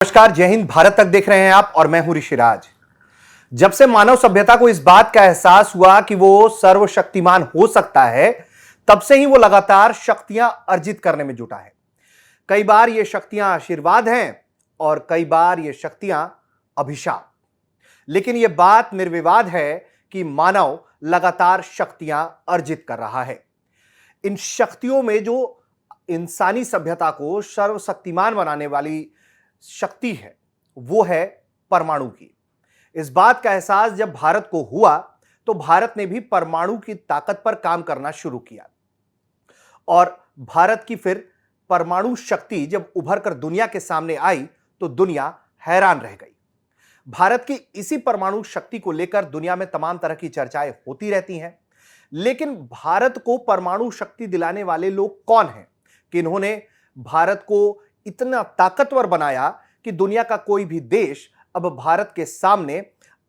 नमस्कार, जय हिंद। भारत तक देख रहे हैं आप और मैं हूं ऋषिराज। जब से मानव सभ्यता को इस बात का एहसास हुआ कि वो सर्वशक्तिमान हो सकता है, तब से ही वो लगातार शक्तियां अर्जित करने में जुटा है। कई बार ये शक्तियां आशीर्वाद हैं और कई बार ये शक्तियां अभिशाप। लेकिन यह बात निर्विवाद है कि मानव लगातार शक्तियां अर्जित कर रहा है। इन शक्तियों में जो इंसानी सभ्यता को सर्वशक्तिमान बनाने वाली शक्ति है, वो है परमाणु की। इस बात का एहसास जब भारत को हुआ तो भारत ने भी परमाणु की ताकत पर काम करना शुरू किया और भारत की फिर परमाणु शक्ति जब उभर कर दुनिया के सामने आई तो दुनिया हैरान रह गई। भारत की इसी परमाणु शक्ति को लेकर दुनिया में तमाम तरह की चर्चाएं होती रहती हैं, लेकिन भारत को परमाणु शक्ति दिलाने वाले लोग कौन हैं, किन्होंने भारत को इतना ताकतवर बनाया कि दुनिया का कोई भी देश अब भारत के सामने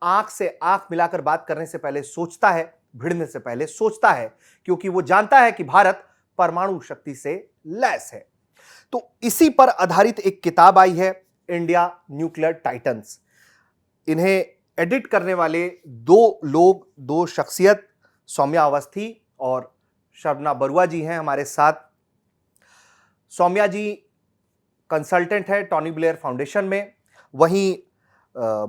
आंख से आंख मिलाकर बात करने से पहले सोचता है, भिड़ने से पहले सोचता है, क्योंकि वो जानता है कि भारत परमाणु शक्ति से लैस है। तो इसी पर आधारित एक किताब आई है, इंडिया न्यूक्लियर टाइटन्स। इन्हें एडिट करने वाले दो शख्सियत सौम्या अवस्थी और शबना बरुआ जी हैं हमारे साथ। सौम्या जी कंसल्टेंट है टोनी ब्लेयर फाउंडेशन में, वहीं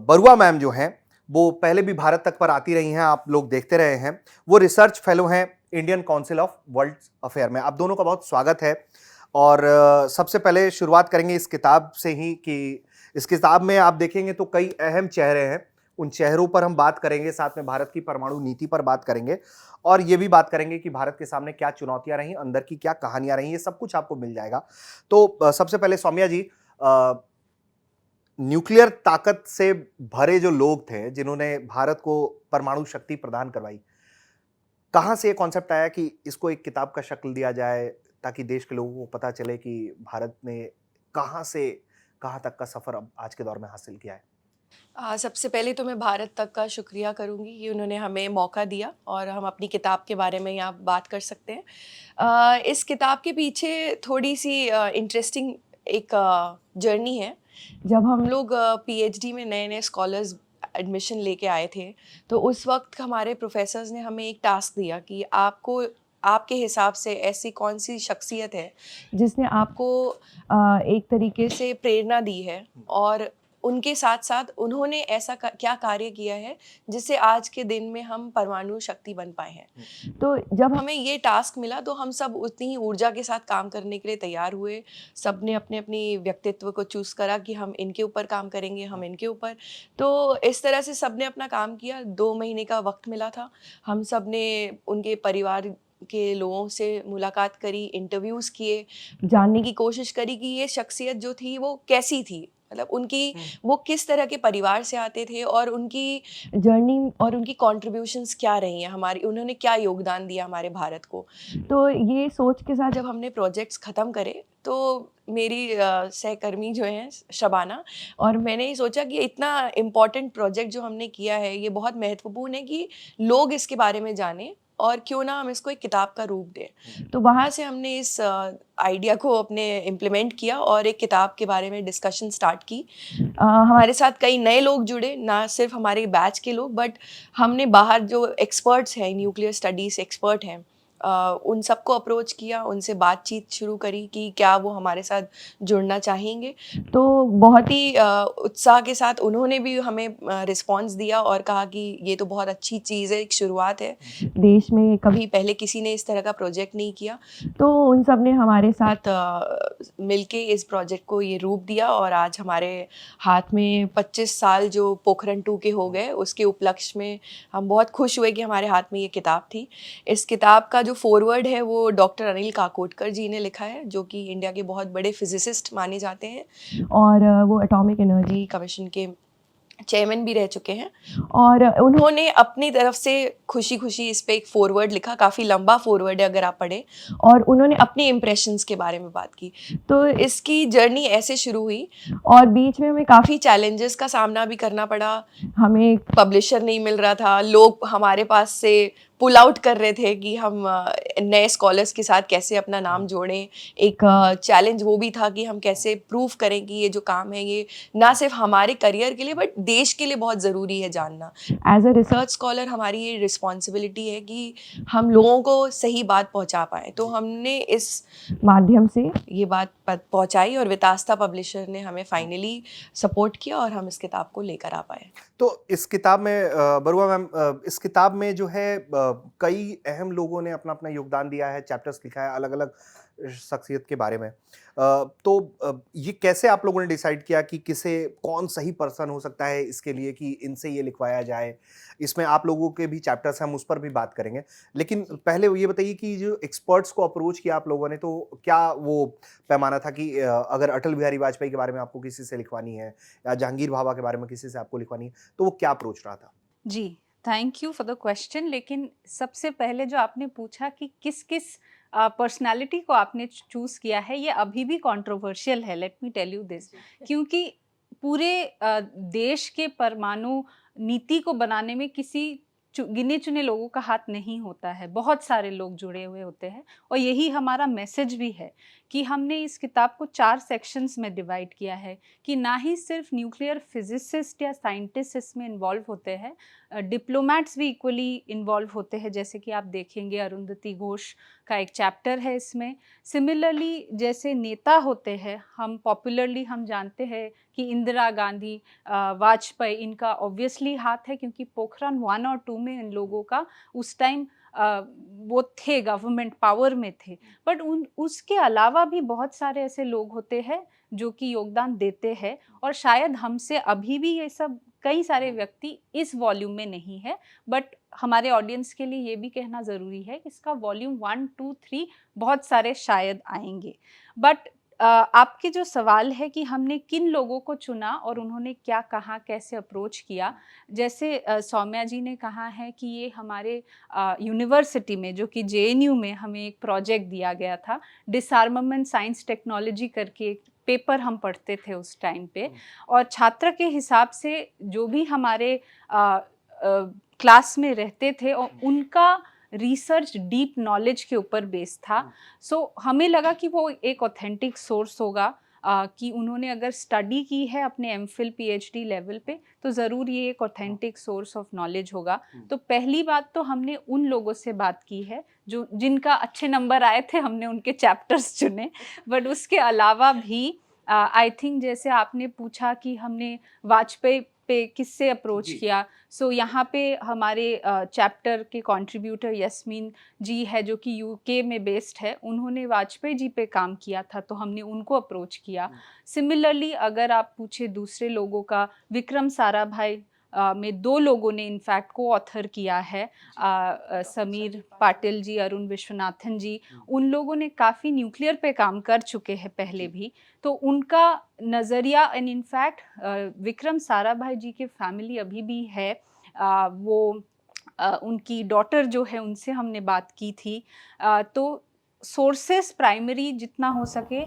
बरुआ मैम जो हैं वो पहले भी भारत तक पर आती रही हैं, आप लोग देखते रहे हैं। वो रिसर्च फेलो हैं Indian council of world affair में। आप दोनों का बहुत स्वागत है। और सबसे पहले शुरुआत करेंगे इस किताब से ही कि इस किताब में आप देखेंगे तो कई अहम चेहरे हैं, उन चेहरों पर हम बात करेंगे, साथ में भारत की परमाणु नीति पर बात करेंगे और ये भी बात करेंगे कि भारत के सामने क्या चुनौतियां रही, अंदर की क्या कहानियां रही, ये सब कुछ आपको मिल जाएगा। तो सबसे पहले सौम्या जी, न्यूक्लियर ताकत से भरे जो लोग थे जिन्होंने भारत को परमाणु शक्ति प्रदान करवाई, कहां से ये कॉन्सेप्ट आया कि इसको एक किताब का शक्ल दिया जाए ताकि देश के लोगों को पता चले कि भारत ने कहां से कहां तक का सफर अब आज के दौर में हासिल किया है? सबसे पहले तो मैं भारत तक का शुक्रिया करूँगी कि उन्होंने हमें मौका दिया और हम अपनी किताब के बारे में यहाँ बात कर सकते हैं। इस किताब के पीछे थोड़ी सी इंटरेस्टिंग एक जर्नी है। जब हम लोग पीएचडी में नए-नए स्कॉलर्स एडमिशन लेके आए थे, तो उस वक़्त हमारे प्रोफ़ेसर्स ने हमें एक टास्क दिया कि आपको आपके हिसाब से ऐसी कौन-सी शख्सियत है, जिसने आपको एक तरीके से प्रेरणा दी है और उनके साथ-साथ उन्होंने ऐसा क्या कार्य किया है जिससे आज के दिन में हम परमाणु शक्ति बन पाए हैं। तो जब हमें ये टास्क मिला तो हम सब उतनी ही ऊर्जा के साथ काम करने के लिए तैयार हुए। सबने अपने-अपनी व्यक्तित्व को चूज़ करा कि हम इनके ऊपर काम करेंगे, हम इनके ऊपर। तो इस तरह से सबने अपना काम किया। 2 महीने का वक़्त मिला था। हम सब ने उनके परिवार के लोगों से मुलाकात करी, इंटरव्यूज़ किए, जानने की कोशिश करी कि ये शख्सियत जो थी वो कैसी थी? मतलब उनकी वो किस तरह के परिवार से आते थे और उनकी जर्नी और उनकी कॉन्ट्रिब्यूशंस क्या रही हैं हमारी, उन्होंने क्या योगदान दिया हमारे भारत को। तो ये सोच के साथ जब हमने प्रोजेक्ट्स ख़त्म करे तो मेरी सहकर्मी जो हैं शबाना और मैंने ये सोचा कि इतना इम्पोर्टेंट प्रोजेक्ट जो हमने किया है ये बहुत महत्वपूर्ण है कि लोग इसके बारे में जानें और क्यों ना हम इसको एक किताब का रूप दें। तो वहाँ से हमने इस आइडिया को अपने इम्प्लीमेंट किया और एक किताब के बारे में डिस्कशन स्टार्ट की। हमारे साथ कई नए लोग जुड़े, ना सिर्फ हमारे बैच के लोग बट हमने बाहर जो एक्सपर्ट्स हैं, न्यूक्लियर स्टडीज़ एक्सपर्ट हैं, उन सबको अप्रोच किया, उनसे बातचीत शुरू करी कि क्या वो हमारे साथ जुड़ना चाहेंगे। तो बहुत ही उत्साह के साथ उन्होंने भी हमें रिस्पॉन्स दिया और कहा कि ये तो बहुत अच्छी चीज़ है, एक शुरुआत है। देश में कभी पहले किसी ने इस तरह का प्रोजेक्ट नहीं किया। तो उन सब ने हमारे साथ मिलके इस प्रोजेक्ट को ये रूप दिया और आज हमारे हाथ में 25 साल जो पोखरण 2 के हो गए, उसके उपलक्ष्य में हम बहुत खुश हुए कि हमारे हाथ में ये किताब थी। इस किताब का जो फॉरवर्ड है वो डॉक्टर अनिल काकोडकर जी ने लिखा है, जो कि इंडिया के बहुत बड़े फिजिसिस्ट माने जाते हैं और वो एटॉमिक एनर्जी कमीशन के चेयरमैन भी रह चुके हैं। और उन्होंने अपनी तरफ से खुशी-खुशी इस पे एक फॉरवर्ड लिखा, काफ़ी लंबा फॉरवर्ड है अगर आप पढ़ें, और उन्होंने अपने इम्प्रेशंस के बारे में बात की। तो इसकी जर्नी ऐसे शुरू हुई और बीच में हमें काफ़ी चैलेंजेस का सामना भी करना पड़ा। हमें पब्लिशर नहीं मिल रहा था, लोग हमारे पास से पुल आउट कर रहे थे कि हम नए स्कॉलर्स के साथ कैसे अपना नाम जोड़ें। एक चैलेंज वो भी था कि हम कैसे प्रूव करें कि ये जो काम है ये ना सिर्फ हमारे करियर के लिए बट देश के लिए बहुत ज़रूरी है जानना। एज अ रिसर्च स्कॉलर हमारी ये रिस्पॉन्सिबिलिटी है कि हम लोगों को सही बात पहुंचा पाएँ। तो हमने इस माध्यम से ये बात पहुंचाई और वितास्ता पब्लिशर ने हमें फाइनली सपोर्ट किया और हम इस किताब को लेकर आ पाए। तो इस किताब में बरुआ मैम, इस किताब में जो है कई अहम लोगों ने अपना अपना योगदान दिया है, चैप्टर्स लिखा है अलग अलग शख्सियत के बारे में। तो ये कैसे आप लोगों ने डिसाइड किया कि किसे कौन सही पर्सन हो सकता है इसके लिए कि इनसे ये लिखवाया जाए? इसमें आप लोगों के भी चैप्टर्स हैं, हम उस पर भी बात करेंगे। लेकिन पहले ये बताइए कि जो एक्सपर्ट्स को अप्रोच किया आप लोगों ने, तो क्या वो पैमाना था कि अगर अटल बिहारी वाजपेयी के बारे में आपको किसी से लिखवानी है या जहांगीर भाभा के बारे में किसी से आपको लिखवानी है, तो वो क्या अप्रोच रहा था? जी, thank you for the question. लेकिन सबसे पहले जो आपने पूछा कि किस किस पर्सनालिटी को आपने चूज़ किया है, ये अभी भी कंट्रोवर्शियल है, let me tell you this. क्योंकि पूरे देश के परमाणु नीति को बनाने में किसी गिने चुने लोगों का हाथ नहीं होता है, बहुत सारे लोग जुड़े हुए होते हैं। और यही हमारा मैसेज भी है कि हमने इस किताब को 4 सेक्शंस में डिवाइड किया है कि ना ही सिर्फ न्यूक्लियर फिजिसिस्ट या साइंटिस्ट इसमें इन्वॉल्व होते हैं, डिप्लोमैट्स भी इक्वली इन्वॉल्व होते हैं। जैसे कि आप देखेंगे अरुंधति घोष का एक चैप्टर है इसमें। सिमिलरली जैसे नेता होते हैं, हम पॉपुलरली हम जानते हैं कि इंदिरा गांधी, वाजपेयी, इनका ऑब्वियसली हाथ है क्योंकि पोखरण 1 और 2 में इन लोगों का उस टाइम वो थे, गवर्नमेंट पावर में थे। बट उसके अलावा भी बहुत सारे ऐसे लोग होते हैं जो कि योगदान देते हैं, और शायद हमसे अभी भी ये सब कई सारे व्यक्ति इस वॉल्यूम में नहीं है। बट हमारे ऑडियंस के लिए ये भी कहना ज़रूरी है कि इसका वॉल्यूम 1, 2, 3 बहुत सारे शायद आएंगे। बट आपके जो सवाल है कि हमने किन लोगों को चुना और उन्होंने क्या कहा, कैसे अप्रोच किया, जैसे सौम्या जी ने कहा है कि ये हमारे यूनिवर्सिटी में, जो कि जेएनयू में, हमें एक प्रोजेक्ट दिया गया था, डिसआर्मामेंट साइंस टेक्नोलॉजी करके एक पेपर हम पढ़ते थे उस टाइम पे। और छात्र के हिसाब से जो भी हमारे क्लास में रहते थे और उनका रिसर्च डीप नॉलेज के ऊपर बेस था। सो हमें लगा कि वो एक ऑथेंटिक सोर्स होगा, कि उन्होंने अगर स्टडी की है अपने एमफिल पीएचडी लेवल पे तो ज़रूर ये एक ऑथेंटिक सोर्स ऑफ नॉलेज होगा। तो पहली बात तो हमने उन लोगों से बात की है जो जिनका अच्छे नंबर आए थे, हमने उनके चैप्टर्स चुने। बट उसके अलावा भी आई थिंक जैसे आपने पूछा कि हमने वाजपेयी पे किससे अप्रोच किया, सो यहाँ पे हमारे चैप्टर के कंट्रीब्यूटर यस्मीन जी है जो कि यूके में बेस्ड है, उन्होंने वाजपेयी जी पे काम किया था तो हमने उनको अप्रोच किया। सिमिलरली अगर आप पूछे दूसरे लोगों का, विक्रम साराभाई में 2 लोगों ने इनफैक्ट को ऑथर किया है, समीर पाटिल जी, अरुण विश्वनाथन जी, उन लोगों ने काफ़ी न्यूक्लियर पे काम कर चुके हैं पहले भी। तो उनका नज़रिया, एंड इनफैक्ट विक्रम साराभाई जी के फैमिली अभी भी है, उनकी डॉटर जो है उनसे हमने बात की थी। तो सोर्सेस प्राइमरी जितना हो सके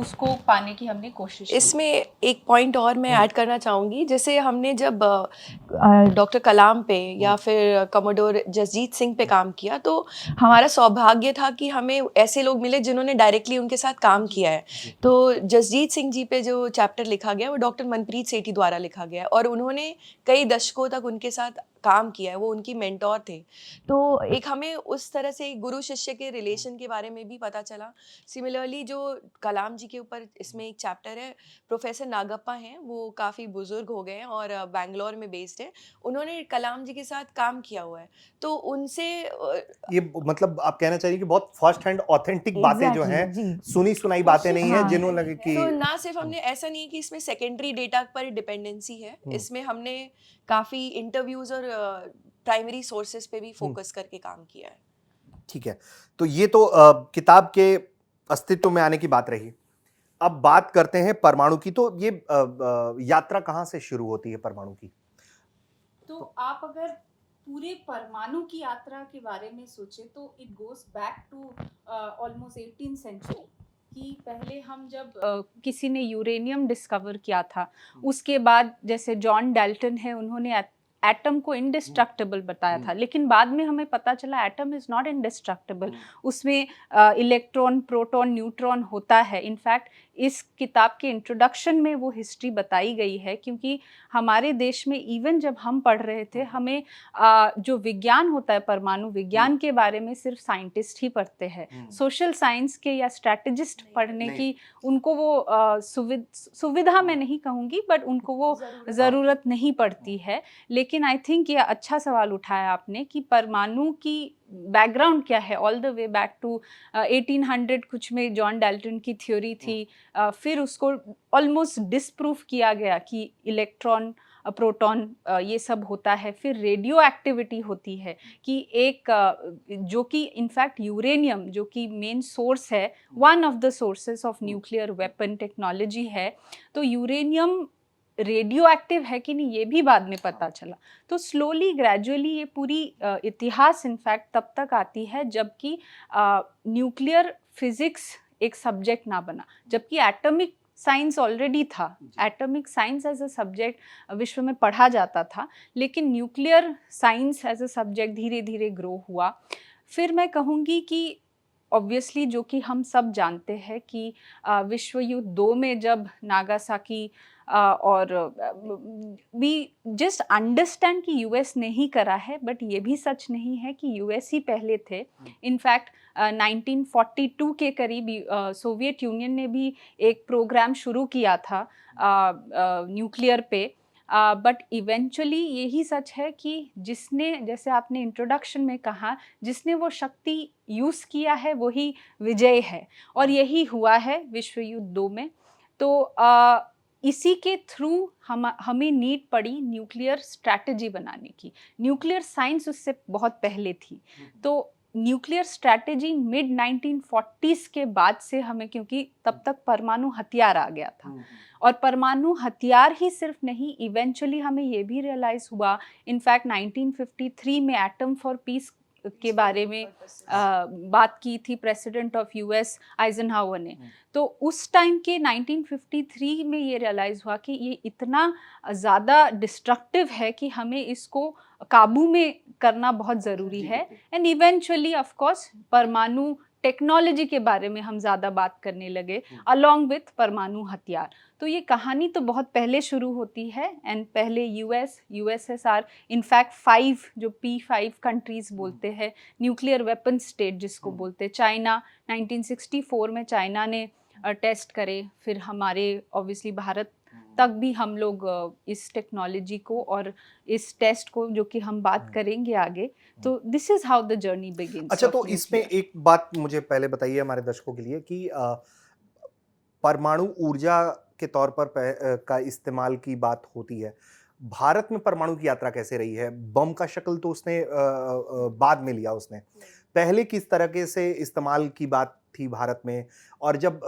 उसको पाने की हमने कोशिश की। इसमें एक पॉइंट और मैं ऐड करना चाहूँगी, जैसे हमने जब डॉक्टर कलाम पे या फिर कमोडोर जसजीत सिंह पे काम किया तो हमारा सौभाग्य था कि हमें ऐसे लोग मिले जिन्होंने डायरेक्टली उनके साथ काम किया है। तो जसजीत सिंह जी पे जो चैप्टर लिखा गया वो डॉक्टर मनप्रीत सेठी द्वारा लिखा गया है और उन्होंने कई दशकों तक उनके साथ काम किया है, वो उनकी मेंटोर थे। तो एक हमें उस तरह से गुरु शिष्य के रिलेशन के बारे में भी पता चला। सिमिलरली जो कलाम जी के ऊपर इसमें एक चैप्टर है, प्रोफेसर नागप्पा हैं, वो काफ़ी बुजुर्ग हो गए हैं और बैंगलोर में बेस्ड हैं। उन्होंने कलाम जी के साथ काम किया हुआ है, तो उनसे ये मतलब आप कहना चाहिए कि बहुत फर्स्ट हैंड ऑथेंटिक बातें जो हैं, सुनी सुनाई बातें नहीं है, हाँ, जिन्होंने लगे कि तो ना सिर्फ हमने ऐसा नहीं कि इसमें सेकेंडरी डेटा पर डिपेंडेंसी है, इसमें हमने काफ़ी इंटरव्यूज और प्राइमरी सोर्सेज पे भी फोकस करके काम किया है। ठीक है, तो ये तो किताब के अस्तित्व में आने की बात रही। अब बात करते हैं परमाणु की। तो ये यात्रा कहाँ से शुरू होती है परमाणु की? तो आप अगर पूरे परमाणु की यात्रा के बारे में सोचे तो it goes back to almost 18th century. कि पहले हम जब किसी ने यूरेनियम डिस्कवर किया था, उसके बाद जैसे जॉन डाल्टन है, उन्होंने एटम को इंडिस्ट्रक्टिबल बताया था, लेकिन बाद में हमें पता चला एटम इज नॉट इंडिस्ट्रक्टिबल, उसमें इलेक्ट्रॉन, प्रोटॉन, न्यूट्रॉन होता है। इनफैक्ट इस किताब के इंट्रोडक्शन में वो हिस्ट्री बताई गई है, क्योंकि हमारे देश में इवन जब हम पढ़ रहे थे, हमें जो विज्ञान होता है, परमाणु विज्ञान के बारे में सिर्फ साइंटिस्ट ही पढ़ते हैं। सोशल साइंस के या स्ट्रैटेजिस्ट पढ़ने की उनको वो सुविधा मैं नहीं कहूँगी, बट उनको वो ज़रूरत नहीं पड़ती है। लेकिन आई थिंक ये अच्छा सवाल उठाया आपने कि परमाणु की बैकग्राउंड क्या है, all the way back to 1800 कुछ में जॉन डाल्टन की थ्योरी थी, फिर उसको ऑलमोस्ट डिसप्रूफ किया गया कि इलेक्ट्रॉन, प्रोटॉन ये सब होता है। फिर रेडियो एक्टिविटी होती है कि एक जो कि इनफैक्ट यूरेनियम जो कि मेन सोर्स है, one of the sources of nuclear weapon technology है, तो यूरेनियम रेडियो एक्टिव है कि नहीं ये भी बाद में पता चला। तो स्लोली ग्रेजुअली ये पूरी इतिहास इनफैक्ट तब तक आती है जबकि न्यूक्लियर फिजिक्स एक सब्जेक्ट ना बना, जबकि एटॉमिक साइंस ऑलरेडी था। Atomic science as a subject विश्व में पढ़ा जाता था, लेकिन nuclear science as a subject धीरे धीरे ग्रो हुआ। फिर मैं कहूँगी कि ऑब्वियसली जो कि हम सब जानते हैं कि विश्व युद्ध 2 में जब नागासाकी और वी जस्ट अंडरस्टैंड कि यूएस ने ही करा है, बट ये भी सच नहीं है कि यूएस ही पहले थे। इनफैक्ट 1942 के करीब सोवियत यूनियन ने भी एक प्रोग्राम शुरू किया था न्यूक्लियर पे, बट इवेंचुअली यही सच है कि जिसने, जैसे आपने इंट्रोडक्शन में कहा, जिसने वो शक्ति यूज़ किया है वही विजय है, और यही हुआ है विश्व युद्ध 2 में। तो इसी के थ्रू हमें नीड पड़ी न्यूक्लियर स्ट्रैटेजी बनाने की। न्यूक्लियर साइंस उससे बहुत पहले थी, तो न्यूक्लियर स्ट्रैटेजी मिड 1940s के बाद से हमें, क्योंकि तब तक परमाणु हथियार आ गया था, और परमाणु हथियार ही सिर्फ नहीं, इवेंचुअली हमें ये भी रियलाइज हुआ, इनफैक्ट 1953 में एटम फॉर पीस के बारे में बात की थी प्रेसिडेंट ऑफ यूएस आइजनहावर ने। तो उस टाइम के 1953 में ये रियलाइज़ हुआ कि ये इतना ज़्यादा डिस्ट्रक्टिव है कि हमें इसको काबू में करना बहुत ज़रूरी है। एंड इवेंचुअली ऑफ कोर्स परमाणु टेक्नोलॉजी के बारे में हम ज़्यादा बात करने लगे अलॉन्ग विथ परमाणु हथियार। तो ये कहानी तो बहुत पहले शुरू होती है, एंड पहले यूएसएसआर, इनफैक्ट 5 जो P5 कंट्रीज़ बोलते हैं, न्यूक्लियर वेपन स्टेट जिसको बोलते हैं, चाइना 1964 में चाइना ने टेस्ट करे, फिर हमारे ऑब्वियसली भारत तक भी हम लोग इस टेक्नोलॉजी को और इस टेस्ट को, जो कि हम बात करेंगे आगे, तो this is how the journey begins. अच्छा, तो इसमें एक बात मुझे पहले बताइए हमारे दर्शकों के लिए कि परमाणु ऊर्जा के तौर पर का इस्तेमाल की बात होती है, भारत में परमाणु की यात्रा कैसे रही है? बम का शक्ल तो उसने बाद में लिया, उसने पहले किस तरह से इस्तेमाल की बात थी भारत में? और जब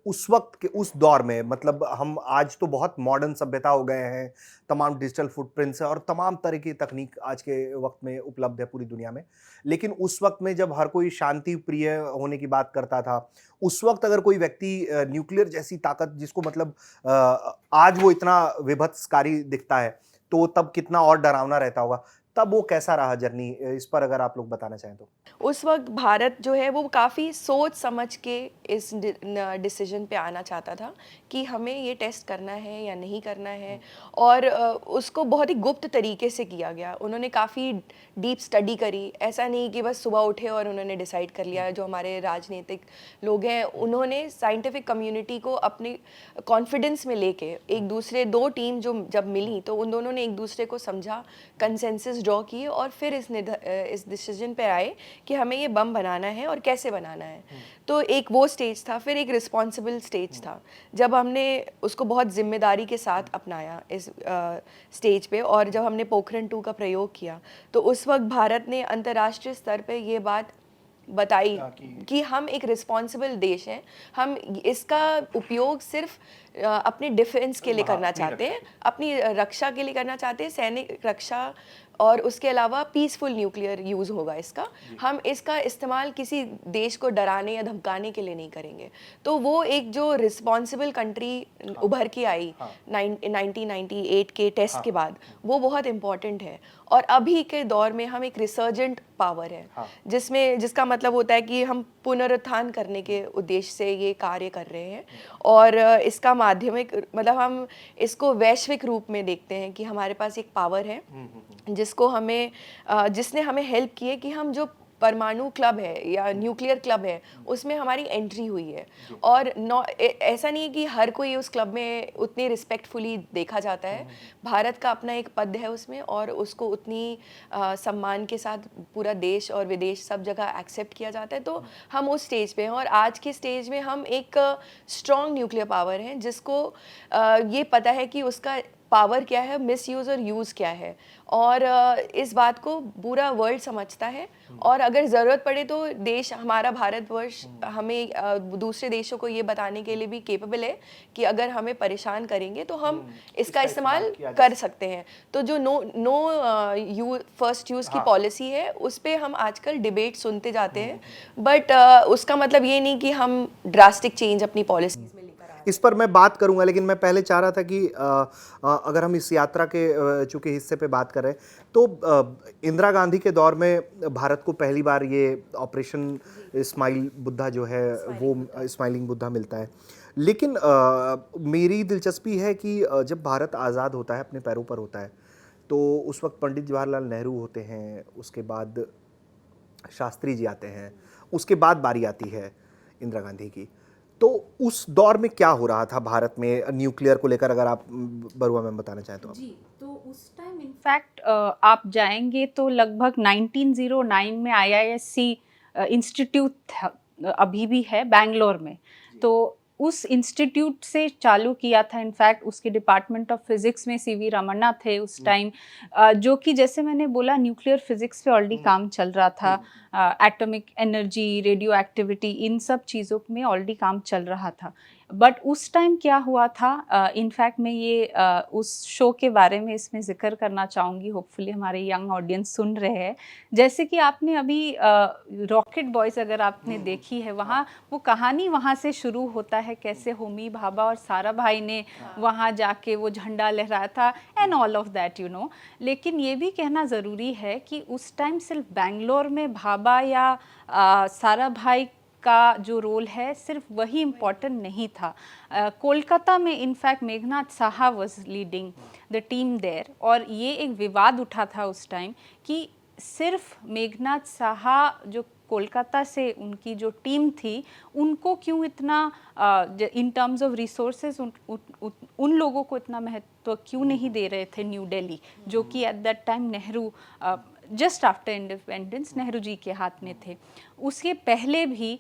उस वक्त के उस दौर में, मतलब हम आज तो बहुत मॉडर्न सभ्यता हो गए हैं, तमाम डिजिटल फुटप्रिंट्स और तमाम तरह की तकनीक आज के वक्त में उपलब्ध है पूरी दुनिया में, लेकिन उस वक्त में जब हर कोई शांति प्रिय होने की बात करता था, उस वक्त अगर कोई व्यक्ति न्यूक्लियर जैसी ताकत, जिसको मतलब आज वो इतना विभत्सकारी दिखता है, तो तब कितना और डरावना रहता होगा, तब वो कैसा रहा जर्नी, इस पर अगर आप लोग बताना चाहें तो। उस वक्त भारत जो है वो काफ़ी सोच समझ के इस डिसीजन पे आना चाहता था कि हमें ये टेस्ट करना है या नहीं करना है, और उसको बहुत ही गुप्त तरीके से किया गया। उन्होंने काफ़ी डीप स्टडी करी, ऐसा नहीं कि बस सुबह उठे और उन्होंने डिसाइड कर लिया। जो हमारे राजनीतिक लोग हैं उन्होंने साइंटिफिक कम्युनिटी को अपने कॉन्फिडेंस में लेके, एक दूसरे, 2 टीम जो जब मिली तो उन दोनों ने एक दूसरे को समझा, कंसेंसस ड्रॉ किए, और फिर इस डिसीजन पे आए कि हमें ये बम बनाना है और कैसे बनाना है। तो एक वो स्टेज था, फिर एक रिस्पॉन्सिबल स्टेज था जब हमने उसको बहुत जिम्मेदारी के साथ अपनाया इस स्टेज पे, और जब हमने पोखरण 2 का प्रयोग किया तो उस वक्त भारत ने अंतर्राष्ट्रीय स्तर पे ये बात बताई कि हम एक रिस्पॉन्सिबल देश हैं, हम इसका उपयोग सिर्फ अपने डिफेंस के लिए करना चाहते हैं, अपनी रक्षा के लिए करना चाहते हैं, सैनिक रक्षा और उसके अलावा पीसफुल न्यूक्लियर यूज़ होगा इसका। हम इसका इस्तेमाल किसी देश को डराने या धमकाने के लिए नहीं करेंगे। तो वो एक जो रिस्पॉन्सिबल कंट्री उभर के आई 1998 के टेस्ट के बाद, वो बहुत इम्पॉर्टेंट है। और अभी के दौर में हम एक रिसर्जेंट पावर है, जिसका मतलब होता है कि हम पुनरुत्थान करने के उद्देश्य से ये कार्य कर रहे हैं। और इसका माध्यमिक मतलब हम इसको वैश्विक रूप में देखते हैं कि हमारे पास एक पावर है जिसने हमें हेल्प की है कि हम जो परमाणु क्लब है या न्यूक्लियर क्लब है उसमें हमारी एंट्री हुई है। और ऐसा नहीं है कि हर कोई उस क्लब में उतनी रिस्पेक्टफुली देखा जाता है। भारत का अपना एक पद है उसमें, और उसको उतनी सम्मान के साथ पूरा देश और विदेश सब जगह एक्सेप्ट किया जाता है। तो हम उस स्टेज पे हैं, और आज के स्टेज में हम एक स्ट्रॉन्ग न्यूक्लियर पावर हैं जिसको ये पता है कि उसका पावर क्या है, मिसयूज़ और यूज़ क्या है। और इस बात को पूरा वर्ल्ड समझता है। और अगर ज़रूरत पड़े तो देश हमारा भारतवर्ष हमें दूसरे देशों को ये बताने के लिए भी केपेबल है कि अगर हमें परेशान करेंगे तो हम इसका इस्तेमाल कर सकते हैं। तो जो फर्स्ट यूज़ की पॉलिसी है उस पे हम आजकल डिबेट सुनते जाते हैं, बट उसका मतलब ये नहीं कि हम ड्रास्टिक चेंज अपनी पॉलिसीज़ में इस पर मैं बात करूंगा, लेकिन मैं पहले चाह रहा था कि अगर हम इस यात्रा के चूंकि हिस्से पे बात कर रहे हैं, तो इंदिरा गांधी के दौर में भारत को पहली बार ये ऑपरेशन स्माइल बुद्धा जो है वो स्माइलिंग बुद्धा मिलता है। लेकिन मेरी दिलचस्पी है कि जब भारत आज़ाद होता है, अपने पैरों पर होता है, तो उस वक्त पंडित जवाहरलाल नेहरू होते हैं, उसके बाद शास्त्री जी आते हैं, उसके बाद बारी आती है इंदिरा गांधी की। तो उस दौर में क्या हो रहा था भारत में न्यूक्लियर को लेकर, अगर आप बरुआ मैम बताना चाहें तो। जी, तो उस टाइम इनफैक्ट आप जाएंगे तो लगभग 1909 में IISc इंस्टीट्यूट अभी भी है बैंगलोर में। तो उस इंस्टीट्यूट से चालू किया था। इनफैक्ट उसके डिपार्टमेंट ऑफ फिजिक्स में CV रमन्ना थे उस टाइम, जो कि जैसे मैंने बोला न्यूक्लियर फिजिक्स पे ऑलरेडी काम चल रहा था। एटॉमिक एनर्जी, रेडियो एक्टिविटी, इन सब चीज़ों में ऑलरेडी काम चल रहा था। बट उस टाइम क्या हुआ था, इनफैक्ट मैं ये उस शो के बारे में इसमें ज़िक्र करना चाहूँगी। होपफुली हमारे यंग ऑडियंस सुन रहे हैं। जैसे कि आपने अभी रॉकेट बॉयज़ अगर आपने देखी है, वहाँ वो कहानी वहाँ से शुरू होता है, कैसे होमी भाभा और सारा भाई ने वहाँ जाके वो झंडा लहराया था and all of that you know. लेकिन ये भी कहना ज़रूरी है कि उस टाइम सिर्फ बैंगलोर में भाभा या सारा भाई का जो रोल है सिर्फ वही इम्पॉर्टेंट नहीं था। कोलकाता में in fact Meghnad Saha was leading the team there, और ये एक विवाद उठा था उस टाइम कि सिर्फ मेघनाथ साहा जो कोलकाता से उनकी जो टीम थी उनको क्यों इतना इन टर्म्स ऑफ रिसोर्सेज उन लोगों को इतना महत्व क्यों नहीं दे रहे थे न्यू दिल्ली, जो कि at that time Nehru just after independence Nehru ji के हाथ में थे। उसके पहले भी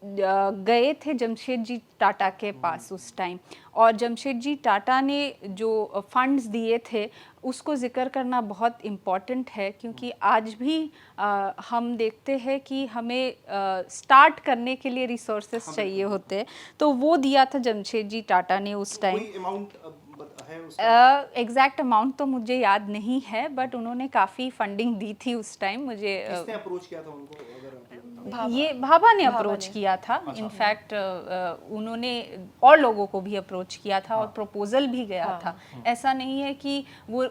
गए थे जमशेदजी टाटा के पास उस टाइम, और जमशेदजी टाटा ने जो फंड्स दिए थे उसको ज़िक्र करना बहुत इम्पॉर्टेंट है, क्योंकि आज भी हम देखते हैं कि हमें स्टार्ट करने के लिए रिसोर्सेस चाहिए होते हैं, तो वो दिया था जमशेदजी टाटा ने उस टाइम। एग्जैक्ट अमाउंट तो मुझे याद नहीं है, बट उन्होंने काफ़ी फंडिंग दी थी उस टाइम। मुझे किसने अप्रोच किया था उनको? ये भाभा ने अप्रोच किया था। इनफैक्ट उन्होंने और लोगों को भी अप्रोच किया था और प्रपोजल भी गया था। ऐसा नहीं है कि वो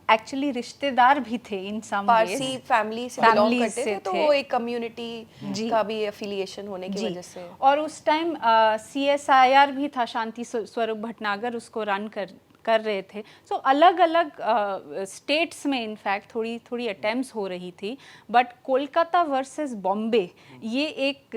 एक्चुअली रिश्तेदार भी थे इन सम पारसी फैमिली से बिलोंग करते थे, तो वो एक कम्युनिटी का भी एफिलिएशन होने की वजह से। और उस टाइम CSIR भी था, शांति स्वरूप भटनागर उसको रन कर रहे थे। सो अलग अलग स्टेट्स में इनफैक्ट थोड़ी थोड़ी अटेम्प्ट्स हो रही थी, बट कोलकाता वर्सेस बॉम्बे ये एक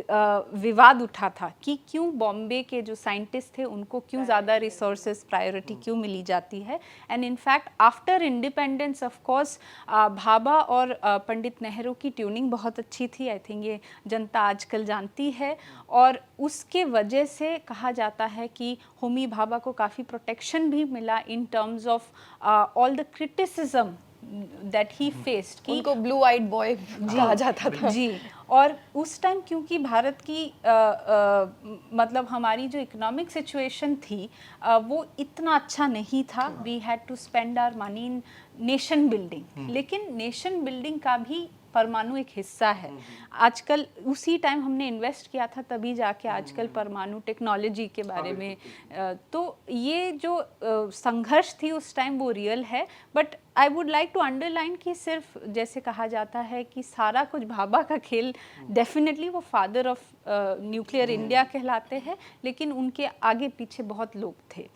विवाद उठा था कि क्यों बॉम्बे के जो साइंटिस्ट थे उनको क्यों ज़्यादा रिसोर्सेज प्रायोरिटी क्यों मिली जाती है। And in fact after independence of course Bhabha और पंडित नेहरू की ट्यूनिंग बहुत अच्छी थी। आई थिंक ये जनता आजकल जानती है, और उसके वजह से कहा जाता है कि होमी भाभा को काफ़ी प्रोटेक्शन भी मिला in terms of all the criticism that he faced। उनको ब्लू आइड बॉय कहा जाता था। जी, और उस टाइम क्योंकि भारत की मतलब हमारी जो इकोनॉमिक सिचुएशन थी वो इतना अच्छा नहीं था. We had to spend our money in nation building. लेकिन नेशन बिल्डिंग का भी परमाणु एक हिस्सा है. आजकल उसी टाइम हमने इन्वेस्ट किया था, तभी जाके आजकल परमाणु टेक्नोलॉजी के बारे में तो ये जो संघर्ष थी उस टाइम वो रियल है. But I would like to underline कि सिर्फ जैसे कहा जाता है कि सारा कुछ भाभा का खेल, डेफिनेटली वो फादर ऑफ न्यूक्लियर इंडिया कहलाते हैं, लेकिन उनके आगे पीछे बहुत लोग थे.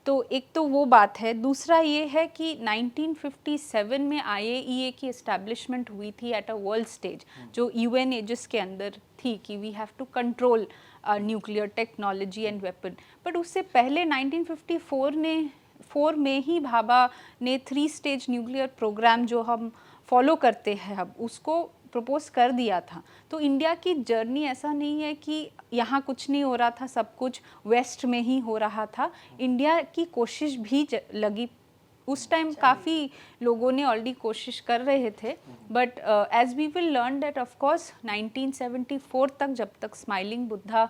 तो एक तो वो बात है. दूसरा ये है कि 1957 में IAEA की इस्टेब्लिशमेंट हुई थी एट अ वर्ल्ड स्टेज, जो UN एजेस के अंदर थी कि we have to control nuclear technology and weapon. But उससे पहले 1954 में ही भाभा ने 3 स्टेज न्यूक्लियर प्रोग्राम जो हम फॉलो करते हैं अब, उसको प्रपोज कर दिया था. तो इंडिया की जर्नी ऐसा नहीं है कि यहाँ कुछ नहीं हो रहा था, सब कुछ वेस्ट में ही हो रहा था. इंडिया की कोशिश भी लगी. उस टाइम काफ़ी लोगों ने ऑलरेडी कोशिश कर रहे थे. But as we will learn that of course 1974 तक, जब तक स्माइलिंग बुद्धा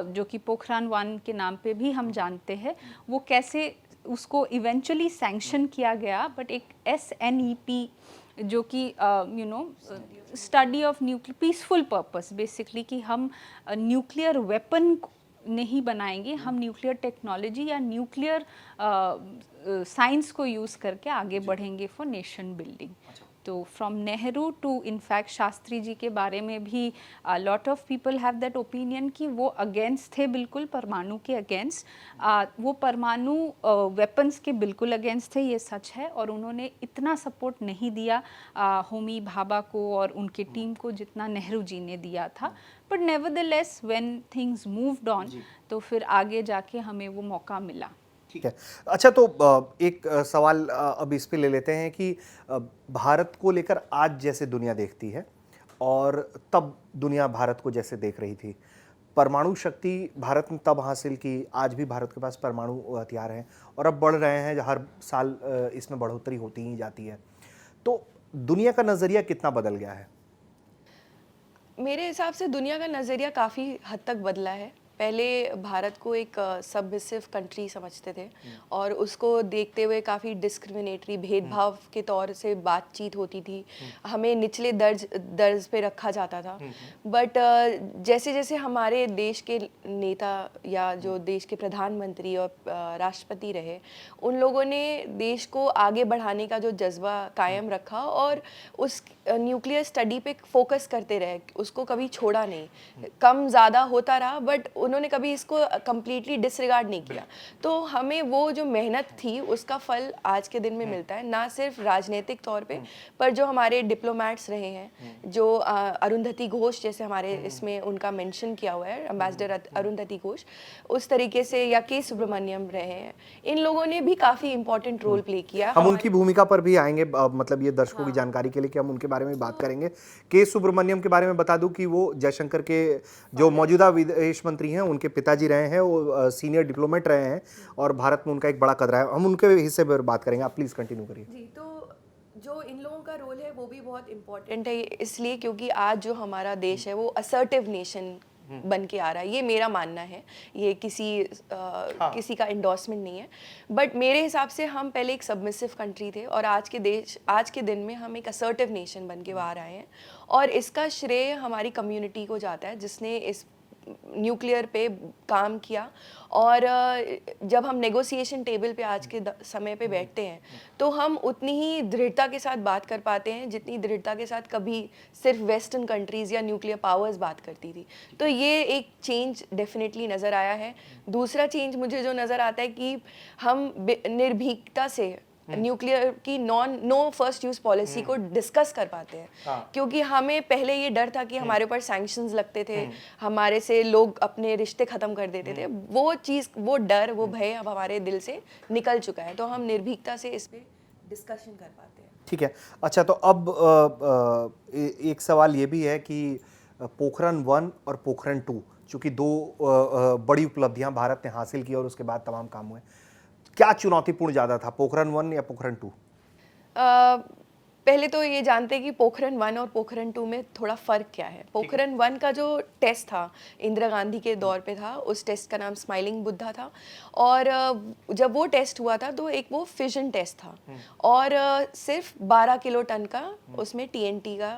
जो कि पोखरान 1 के नाम पे भी हम जानते हैं, वो कैसे उसको इवेंचुअली सैंक्शन किया गया. बट एक SNEP जो कि study of nuclear peaceful purpose, basically कि हम न्यूक्लियर वेपन नहीं बनाएंगे, हम न्यूक्लियर टेक्नोलॉजी या न्यूक्लियर साइंस को यूज़ करके आगे बढ़ेंगे फॉर नेशन बिल्डिंग. तो from Nehru to in fact Shastri ji के बारे में भी lot of people have that opinion कि वो अगेंस्ट थे, बिल्कुल परमाणु के अगेंस्ट. वो परमाणु वेपन्स के बिल्कुल अगेंस्ट थे, ये सच है. और उन्होंने इतना सपोर्ट नहीं दिया होमी भाभा को और उनके टीम को जितना नेहरू जी ने दिया था. But nevertheless when things moved on, तो फिर आगे जाके हमें वो मौका मिला. ठीक है. अच्छा, तो एक सवाल अब इस पे ले लेते हैं कि भारत को लेकर आज जैसे दुनिया देखती है और तब दुनिया भारत को जैसे देख रही थी. परमाणु शक्ति भारत ने तब हासिल की, आज भी भारत के पास परमाणु हथियार हैं और अब बढ़ रहे हैं, हर साल इसमें बढ़ोतरी होती ही जाती है. तो दुनिया का नज़रिया कितना बदल गया है? मेरे हिसाब से दुनिया का नज़रिया काफ़ी हद तक बदला है. पहले भारत को एक सबमिसिव कंट्री समझते थे और उसको देखते हुए काफ़ी डिस्क्रिमिनेटरी, भेदभाव के तौर से बातचीत होती थी. हमें निचले दर्ज पे रखा जाता था. बट जैसे जैसे हमारे देश के नेता या जो देश के प्रधानमंत्री और राष्ट्रपति रहे, उन लोगों ने देश को आगे बढ़ाने का जो जज्बा कायम रखा और उस न्यूक्लियर स्टडी पे फोकस करते रहे, उसको कभी छोड़ा नहीं. कम ज़्यादा होता रहा बट उन्होंने कभी इसको कंप्लीटली डिसरिगार्ड नहीं किया. तो हमें वो जो मेहनत थी उसका फल आज के दिन में मिलता है, ना सिर्फ राजनीतिक तौर पे, पर जो हमारे डिप्लोमेट्स रहे हैं, जो अरुंधति घोष जैसे हमारे इसमें उनका मेंशन किया हुआ है, एम्बेसडर अरुंधति घोष, उस तरीके से, या के सुब्रमण्यम रहे हैं, इन लोगों ने भी काफ़ी इंपॉर्टेंट रोल प्ले किया. हम उनकी भूमिका पर भी आएंगे, मतलब ये दर्शकों की जानकारी के लिए कि हम उनके बारे में बात करेंगे. के सुब्रमण्यम के बारे में बता दूं कि वो जयशंकर के जो मौजूदा विदेश मंत्री हैं, उनके पिताजी रहे हैं, वो सीनियर डिप्लोमेट रहे हैं और भारत में उनका एक बड़ा कदर है. हम उनके हिस्से पर बात करेंगे. आप प्लीज कंटिन्यू करिए. जी, तो जो इन लोगों का रोल है वो भी बहुत इम्पोर्टेंट है, इसलिए क्योंकि आज जो हमारा देश है वो असर्टिव नेशन बन के आ रहा है. ये मेरा मानना है, ये किसी का इंडोर्समेंट नहीं है. बट मेरे हिसाब से हम पहले एक सबमिसिव कंट्री थे और आज के दिन में हम एक असर्टिव नेशन बन के आ रहे हैं. और इसका श्रेय हमारी कम्युनिटी को जाता है जिसने इस न्यूक्लियर पे काम किया. और जब हम नेगोशिएशन टेबल पे आज के समय पे बैठते हैं तो हम उतनी ही दृढ़ता के साथ बात कर पाते हैं जितनी दृढ़ता के साथ कभी सिर्फ वेस्टर्न कंट्रीज़ या न्यूक्लियर पावर्स बात करती थी. तो ये एक चेंज डेफिनेटली नज़र आया है. दूसरा चेंज मुझे जो नज़र आता है कि हम निर्भीकता से न्यूक्लियर की नो फर्स्ट यूज पॉलिसी को डिस्कस कर पाते हैं. क्योंकि हमें पहले ये डर था कि हमारे ऊपर सैंक्शंस लगते थे, हमारे से लोग अपने रिश्ते ख़त्म कर देते थे. वो चीज़, वो डर, वो भय अब हमारे दिल से निकल चुका है. तो हम निर्भीकता से इस पर डिस्कशन कर पाते हैं. ठीक है. अच्छा, तो अब एक सवाल ये भी है कि पोखरण 1 और पोखरण 2, चूँकि 2 बड़ी उपलब्धियां भारत ने हासिल की और उसके बाद तमाम काम हुए, क्या चुनौतीपूर्ण ज़्यादा था, पोखरण 1 या पोखरण 2? पहले तो ये जानते हैं कि पोखरण 1 और पोखरण 2 में थोड़ा फ़र्क क्या है। पोखरण 1 का जो टेस्ट था इंदिरा गांधी के दौर पे था, उस टेस्ट का नाम स्माइलिंग बुद्धा था। और जब वो टेस्ट हुआ था तो एक वो फिजन टेस्ट था और सिर्फ 12 किलो टन का उसमें टीएनटी का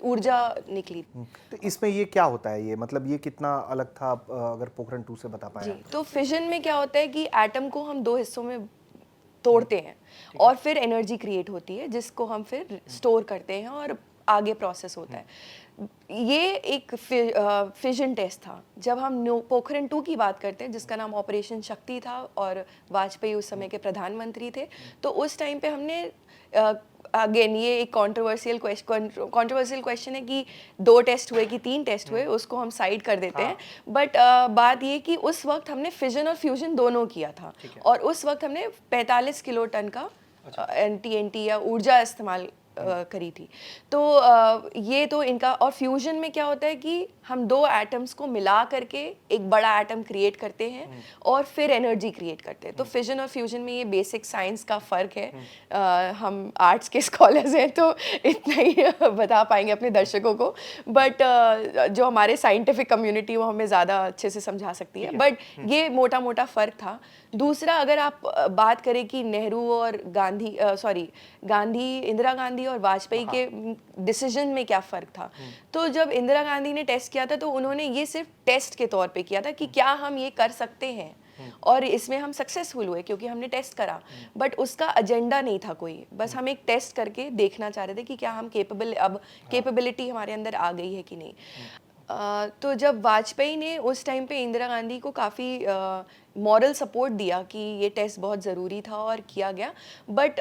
ऊर्जा निकली। तो इसमें ये क्या होता है, ये मतलब ये कितना अलग था, आप अगर पोखरण 2 से बता जी, पाए? तो फिजन में क्या होता है कि एटम को हम 2 हिस्सों में तोड़ते हैं और फिर एनर्जी क्रिएट होती है जिसको हम फिर स्टोर करते हैं और आगे प्रोसेस होता है। ये एक फिजन टेस्ट था। जब हम पोखरण 2 की बात करते हैं जिसका नाम ऑपरेशन शक्ति था और वाजपेयी उस समय के प्रधानमंत्री थे, तो उस टाइम पे हमने अगेन ये एक कंट्रोवर्शियल क्वेश्चन है कि 2 टेस्ट हुए कि 3 टेस्ट हुए, उसको हम साइड कर देते हैं। बट बात ये कि उस वक्त हमने फिजन और फ्यूजन दोनों किया था और उस वक्त हमने 45 किलो टन का टीएनटी या ऊर्जा इस्तेमाल करी थी। तो ये तो इनका। और फ्यूजन में क्या होता है कि हम 2 एटम्स को मिला करके एक बड़ा एटम क्रिएट करते हैं और फिर एनर्जी क्रिएट करते हैं। तो फिजन और फ्यूजन में ये बेसिक साइंस का फ़र्क है। हम आर्ट्स के स्कॉलर्स हैं तो इतना ही बता पाएंगे अपने दर्शकों को, बट जो हमारे साइंटिफिक कम्युनिटी वो हमें ज़्यादा अच्छे से समझा सकती है। बट ये मोटा मोटा फ़र्क था। दूसरा, अगर आप बात करें कि नेहरू और गांधी इंदिरा गांधी और वाजपेयी के डिसीजन में क्या फ़र्क था, तो जब इंदिरा गांधी ने टेस्ट किया था तो उन्होंने ये सिर्फ टेस्ट के तौर पे किया था कि क्या हम ये कर सकते हैं, और इसमें हम सक्सेसफुल हुए क्योंकि हमने टेस्ट करा। बट उसका एजेंडा नहीं था कोई, बस हम एक टेस्ट करके देखना चाह रहे थे कि क्या हम कैपेबिलिटी हमारे अंदर आ गई है कि नहीं। तो जब वाजपेयी ने उस टाइम पे इंदिरा गांधी को काफ़ी मॉरल सपोर्ट दिया कि ये टेस्ट बहुत ज़रूरी था और किया गया, बट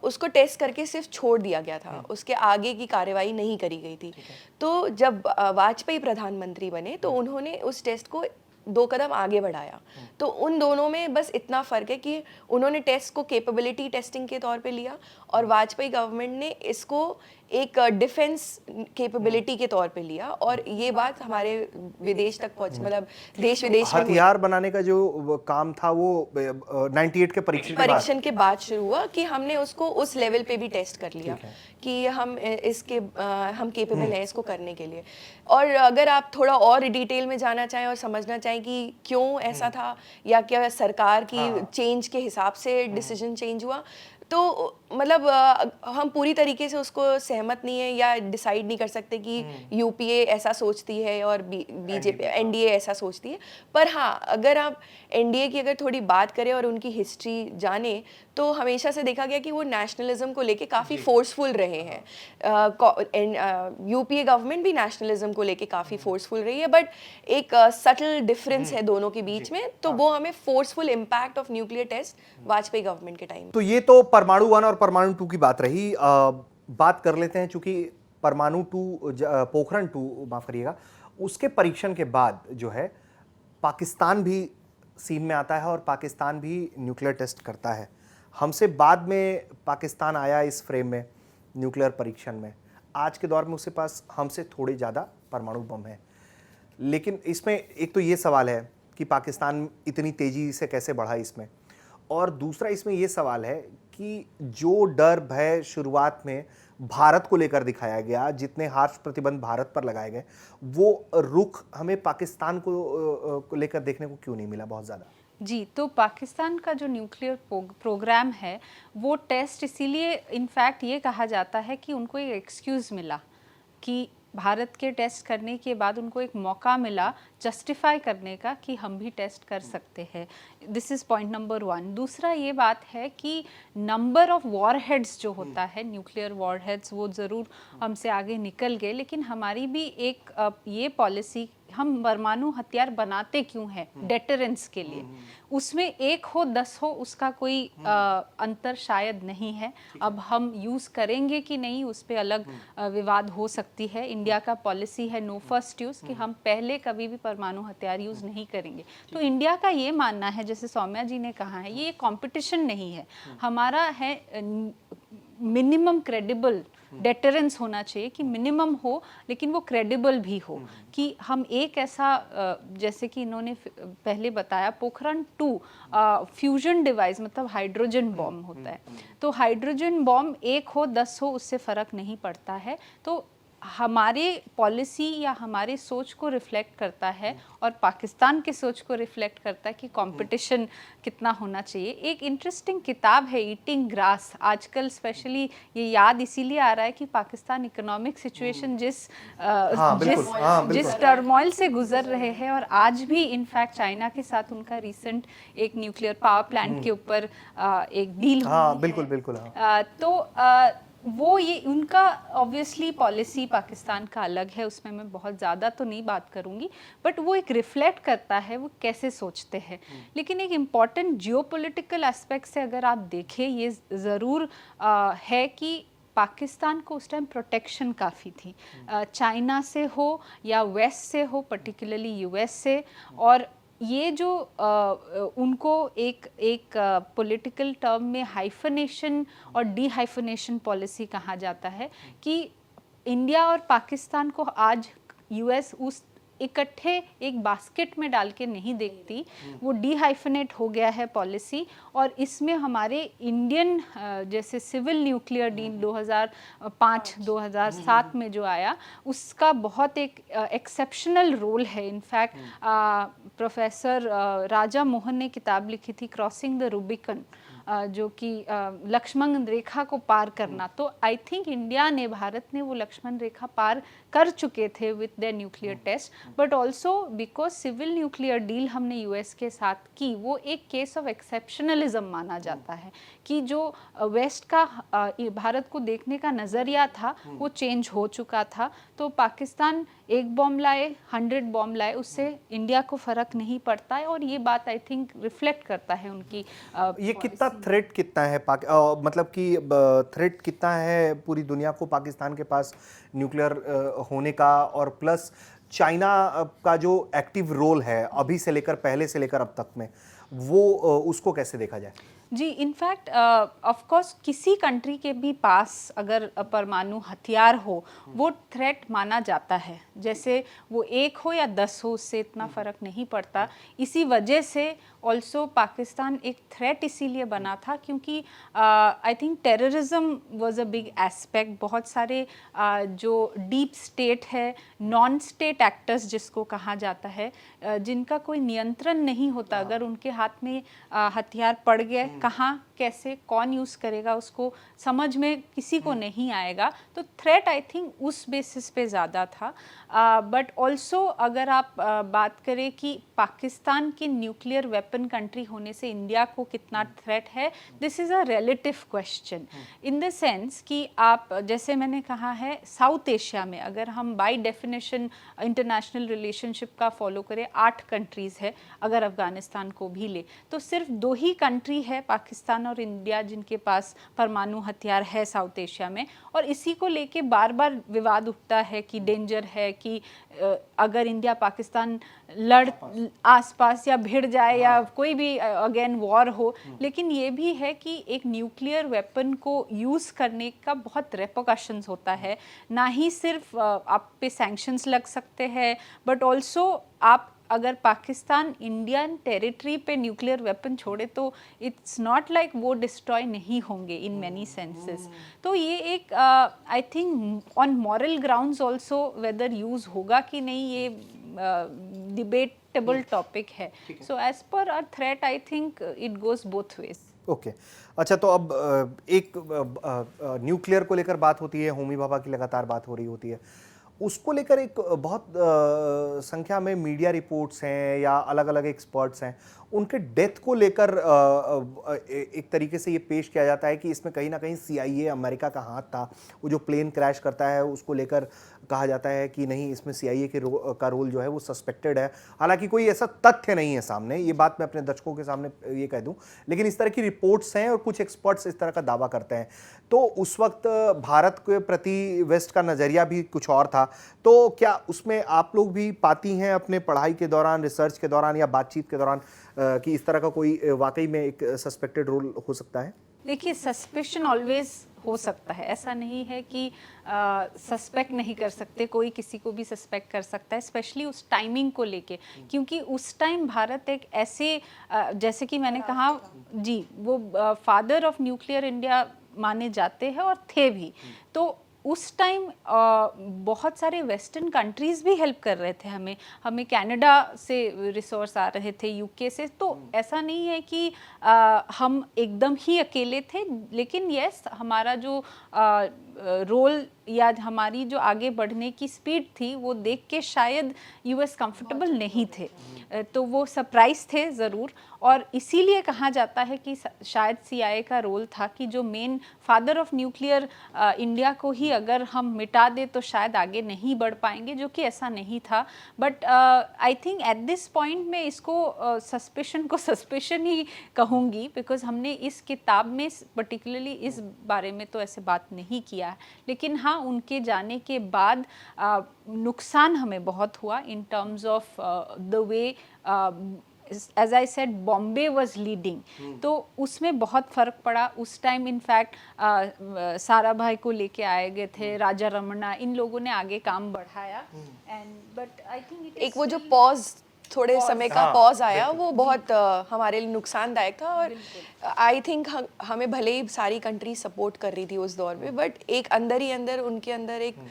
उसको टेस्ट करके सिर्फ छोड़ दिया गया था, उसके आगे की कार्रवाई नहीं करी गई थी। तो जब वाजपेयी प्रधानमंत्री बने तो उन्होंने उस टेस्ट को 2 कदम आगे बढ़ाया। तो उन दोनों में बस इतना फ़र्क है कि उन्होंने टेस्ट को कैपेबिलिटी टेस्टिंग के तौर पे लिया और वाजपेयी गवर्नमेंट ने इसको एक डिफेंस कैपेबिलिटी के तौर पे लिया। और ये बात हमारे विदेश तक पहुंच, मतलब देश विदेश में हथियार बनाने का जो काम था वो 98 के परीक्षण के बाद शुरू हुआ कि हमने उसको उस लेवल पे भी टेस्ट कर लिया कि हम हम केपेबल हैं इसको करने के लिए। और अगर आप थोड़ा और डिटेल में जाना चाहें और समझना चाहें कि क्यों ऐसा था या क्या सरकार की चेंज के हिसाब से डिसीजन चेंज हुआ, तो मतलब हम पूरी तरीके से उसको सहमत नहीं है या डिसाइड नहीं कर सकते कि यूपीए ऐसा सोचती है और बीजेपी एनडीए ऐसा सोचती है। पर हाँ, अगर आप एनडीए की अगर थोड़ी बात करें और उनकी हिस्ट्री जाने तो हमेशा से देखा गया कि वो नेशनलिज्म को लेके काफ़ी फोर्सफुल रहे हैं। यूपीए गवर्नमेंट भी नेशनलिज्म को लेके काफ़ी फोर्सफुल रही है, बट एक सटल डिफरेंस है दोनों के बीच में। तो वो हमें forceful impact of nuclear test Vajpayee government के टाइम। तो ये तो परमाणु 1 और परमाणु 2 की बात रही। बात कर लेते हैं, चूंकि परमाणु 2 पोखरण 2 माफ करिएगा, उसके परीक्षण के बाद जो है पाकिस्तान भी सीन में आता है और पाकिस्तान भी न्यूक्लियर टेस्ट करता है। हमसे बाद में पाकिस्तान आया इस फ्रेम में न्यूक्लियर परीक्षण में। आज के दौर में उसके पास हमसे थोड़े ज़्यादा परमाणु बम हैं। लेकिन इसमें एक तो ये सवाल है कि पाकिस्तान इतनी तेज़ी से कैसे बढ़ा इसमें, और दूसरा इसमें ये सवाल है कि जो डर भय शुरुआत में भारत को लेकर दिखाया गया, जितने हार्श प्रतिबंध भारत पर लगाए गए, वो रुख हमें पाकिस्तान को लेकर देखने को क्यों नहीं मिला बहुत ज़्यादा? जी, तो पाकिस्तान का जो न्यूक्लियर प्रोग्राम है वो टेस्ट इसीलिए इनफैक्ट ये कहा जाता है कि उनको एक एक्सक्यूज़ मिला कि भारत के टेस्ट करने के बाद उनको एक मौका मिला जस्टिफाई करने का कि हम भी टेस्ट कर सकते हैं। This is point number 1। दूसरा ये बात है कि नंबर ऑफ वॉरहेड्स जो होता है, न्यूक्लियर वॉरहेड्स, वो ज़रूर हमसे आगे निकल गए, लेकिन हमारी भी एक ये पॉलिसी, हम परमाणु हथियार बनाते क्यों हैं? डेटरेंस के लिए। उसमें 1 हो 10 हो उसका कोई अंतर शायद नहीं है। अब हम यूज़ करेंगे कि नहीं उस पर अलग विवाद हो सकती है। इंडिया का पॉलिसी है नो फर्स्ट यूज़, कि हम पहले कभी भी परमाणु हथियार यूज़ नहीं करेंगे। तो इंडिया का ये मानना है, जैसे सौम्या जी ने कहा है, ये कंपटीशन नहीं है हमारा, है मिनिमम क्रेडिबल डेटरेंस होना चाहिए, कि मिनिमम हो लेकिन वो क्रेडिबल भी हो, कि हम एक ऐसा जैसे कि इन्होंने पहले बताया पोखरण 2 फ्यूजन डिवाइस मतलब हाइड्रोजन बॉम्ब होता है, तो हाइड्रोजन बॉम्ब एक हो 10 हो उससे फ़र्क नहीं पड़ता है। तो हमारे पॉलिसी या हमारे सोच को रिफ्लेक्ट करता है और पाकिस्तान के सोच को रिफ्लेक्ट करता है कि कंपटीशन कितना होना चाहिए। एक इंटरेस्टिंग किताब है ईटिंग ग्रास, आजकल स्पेशली ये याद इसीलिए आ रहा है कि पाकिस्तान इकोनॉमिक सिचुएशन जिस टर्मोइल से गुजर रहे हैं, और आज भी इनफैक्ट चाइना के साथ उनका रिसेंट एक न्यूक्लियर पावर प्लांट के ऊपर एक डील बिल्कुल वो ये उनका ऑब्वियसली पॉलिसी पाकिस्तान का अलग है, उसमें मैं बहुत ज़्यादा तो नहीं बात करूँगी, बट वो एक रिफ्लेक्ट करता है वो कैसे सोचते हैं। लेकिन एक इम्पॉर्टेंट जियोपॉलिटिकल एस्पेक्ट से अगर आप देखें, ये ज़रूर है कि पाकिस्तान को उस टाइम प्रोटेक्शन काफ़ी थी, चाइना से हो या वेस्ट से हो, पर्टिकुलरली यूएस से, और ये जो उनको एक पॉलिटिकल टर्म में हाइफनेशन और डीहाइफनेशन पॉलिसी कहा जाता है, कि इंडिया और पाकिस्तान को आज यूएस उस इकट्ठे एक बास्केट में डाल के नहीं देखती, वो डीहाइफनेट हो गया है पॉलिसी। और इसमें हमारे इंडियन जैसे सिविल न्यूक्लियर डील 2005-2007 में जो आया, उसका बहुत एक एक्सेप्शनल रोल है। इनफैक्ट प्रोफेसर राजा मोहन ने किताब लिखी थी क्रॉसिंग द रूबिकन, जो कि लक्ष्मण रेखा को पार करना। तो आई थिंक इंडिया ने, भारत ने वो लक्ष्मण रेखा पार कर चुके थे with their nuclear test, but also because civil nuclear deal हमने यूएस के साथ की, वो एक केस ऑफ एक्सेप्शनलिज्म माना जाता है, कि जो वेस्ट का भारत को देखने का नज़रिया था वो चेंज हो चुका था। तो पाकिस्तान एक बॉम्ब लाए 100 बॉम्ब लाए, उससे इंडिया को फ़र्क नहीं पड़ता है, और ये बात आई थिंक रिफ्लेक्ट करता है उनकी ये कितना थ्रेट कितना है मतलब कि थ्रेट कितना है पूरी दुनिया को पाकिस्तान के पास न्यूक्लियर होने का, और प्लस चाइना का जो एक्टिव रोल है अभी से लेकर, पहले से लेकर अब तक में, वो उसको कैसे देखा जाए? जी, इनफैक्ट ऑफ कोर्स किसी कंट्री के भी पास अगर परमाणु हथियार हो वो थ्रेट माना जाता है, जैसे वो 1 हो या 10 हो उससे इतना फ़र्क नहीं पड़ता। इसी वजह से ऑल्सो पाकिस्तान एक थ्रेट इसीलिए बना था क्योंकि I think terrorism was a big aspect. बहुत सारे जो डीप स्टेट है, नॉन स्टेट एक्टर्स जिसको कहा जाता है, जिनका कोई नियंत्रण नहीं होता, अगर उनके हाथ में हथियार पड़ गए, कहाँ कैसे कौन यूज़ करेगा उसको समझ में किसी को नहीं आएगा। तो थ्रेट आई थिंक उस बेसिस पे ज़्यादा था। बट ऑल्सो अगर आप बात करें कि पाकिस्तान के न्यूक्लियर वेपन कंट्री होने से इंडिया को कितना थ्रेट है, this is a relative question in the sense कि आप जैसे मैंने कहा है साउथ एशिया में अगर हम बाय डेफिनेशन इंटरनेशनल रिलेशनशिप का फॉलो करें 8 कंट्रीज़ है, अगर अफ़गानिस्तान को भी ले तो सिर्फ 2 ही कंट्री है पाकिस्तान और इंडिया जिनके पास परमाणु हथियार है साउथ एशिया में। और इसी को लेके बार बार विवाद उठता है कि डेंजर है कि अगर इंडिया पाकिस्तान लड़ आसपास या भिड़ जाए या कोई भी अगेन वॉर हो। लेकिन ये भी है कि एक न्यूक्लियर वेपन को यूज़ करने का बहुत रेपोकशंस होता है, ना ही सिर्फ आप पे सैंक्शंस लग सकते हैं बट ऑल्सो आप अगर पाकिस्तान इंडियन टेरिटरी पे न्यूक्लियर वेपन छोड़े तो इट्स नॉट लाइक वो डिस्ट्रॉय नहीं होंगे इन मैनी सेंसेस। तो ये एक I think on moral grounds also weather use होगा कि नहीं ये डिबेटेबल टॉपिक है। So as per a threat I think it goes both ways. Okay अच्छा, तो अब एक न्यूक्लियर को लेकर बात होती है, होमी भाभा की लगातार बात हो रही होती है, उसको लेकर एक बहुत संख्या में मीडिया रिपोर्ट्स हैं या अलग अलग एक्सपर्ट्स हैं, उनके डेथ को लेकर एक तरीके से ये पेश किया जाता है कि इसमें कहीं ना कहीं CIA अमेरिका का हाथ था। वो जो प्लेन क्रैश करता है उसको लेकर कहा जाता है कि नहीं, इसमें CIA का रोल जो है वो सस्पेक्टेड है। हालांकि कोई ऐसा तथ्य नहीं है सामने, ये बात मैं अपने दर्शकों के सामने ये कह दूं, लेकिन इस तरह की रिपोर्ट्स हैं और कुछ एक्सपर्ट्स इस तरह का दावा करते हैं। तो उस वक्त भारत के प्रति वेस्ट का नज़रिया भी कुछ और था। तो क्या उसमें आप लोग भी पाती हैं अपने पढ़ाई के दौरान, रिसर्च के दौरान या बातचीत के दौरान कि इस तरह का कोई वाकई में एक सस्पेक्टेड रोल हो सकता है? देखिए, सस्पिशन ऑलवेज हो सकता है, ऐसा नहीं है कि सस्पेक्ट नहीं कर सकते, कोई किसी को भी सस्पेक्ट कर सकता है, स्पेशली उस टाइमिंग को लेके, क्योंकि उस टाइम भारत एक ऐसे जैसे कि मैंने कहा जी, वो फादर ऑफ न्यूक्लियर इंडिया माने जाते हैं और थे भी। तो उस टाइम बहुत सारे वेस्टर्न कंट्रीज़ भी हेल्प कर रहे थे हमें कनाडा से रिसोर्स आ रहे थे, यूके से। तो ऐसा नहीं है कि हम एकदम ही अकेले थे, लेकिन यस हमारा जो रोल या हमारी जो आगे बढ़ने की स्पीड थी वो देख के शायद यूएस कंफर्टेबल नहीं थे, तो वो सरप्राइज थे ज़रूर। और इसीलिए कहा जाता है कि शायद सीआईए का रोल था कि जो main father of nuclear India को ही अगर हम मिटा दे तो शायद आगे नहीं बढ़ पाएंगे, जो कि ऐसा नहीं था। But I think at this point में इसको सस्पेशन को सस्पेशन ही कहूँगी, बिकॉज हमने इस किताब में पर्टिकुलरली इस बारे में तो ऐसे बात नहीं किया है। लेकिन हाँ, उनके जाने के बाद नुकसान हमें बहुत हुआ in terms of the way as I said Bombay was leading, तो उसमें बहुत फ़र्क पड़ा। उस टाइम इनफैक्ट सारा भाई को लेके आए गए थे, राजा रमन्ना, इन लोगों ने आगे काम बढ़ाया। एंड बट आई थिंक एक वो जो पॉज, थोड़े समय का पॉज आया, वो बहुत हमारे लिए नुकसानदायक था। और आई थिंक हमें भले ही सारी कंट्री सपोर्ट कर रही थी उस दौर में, बट एक अंदर ही अंदर उनके अंदर एक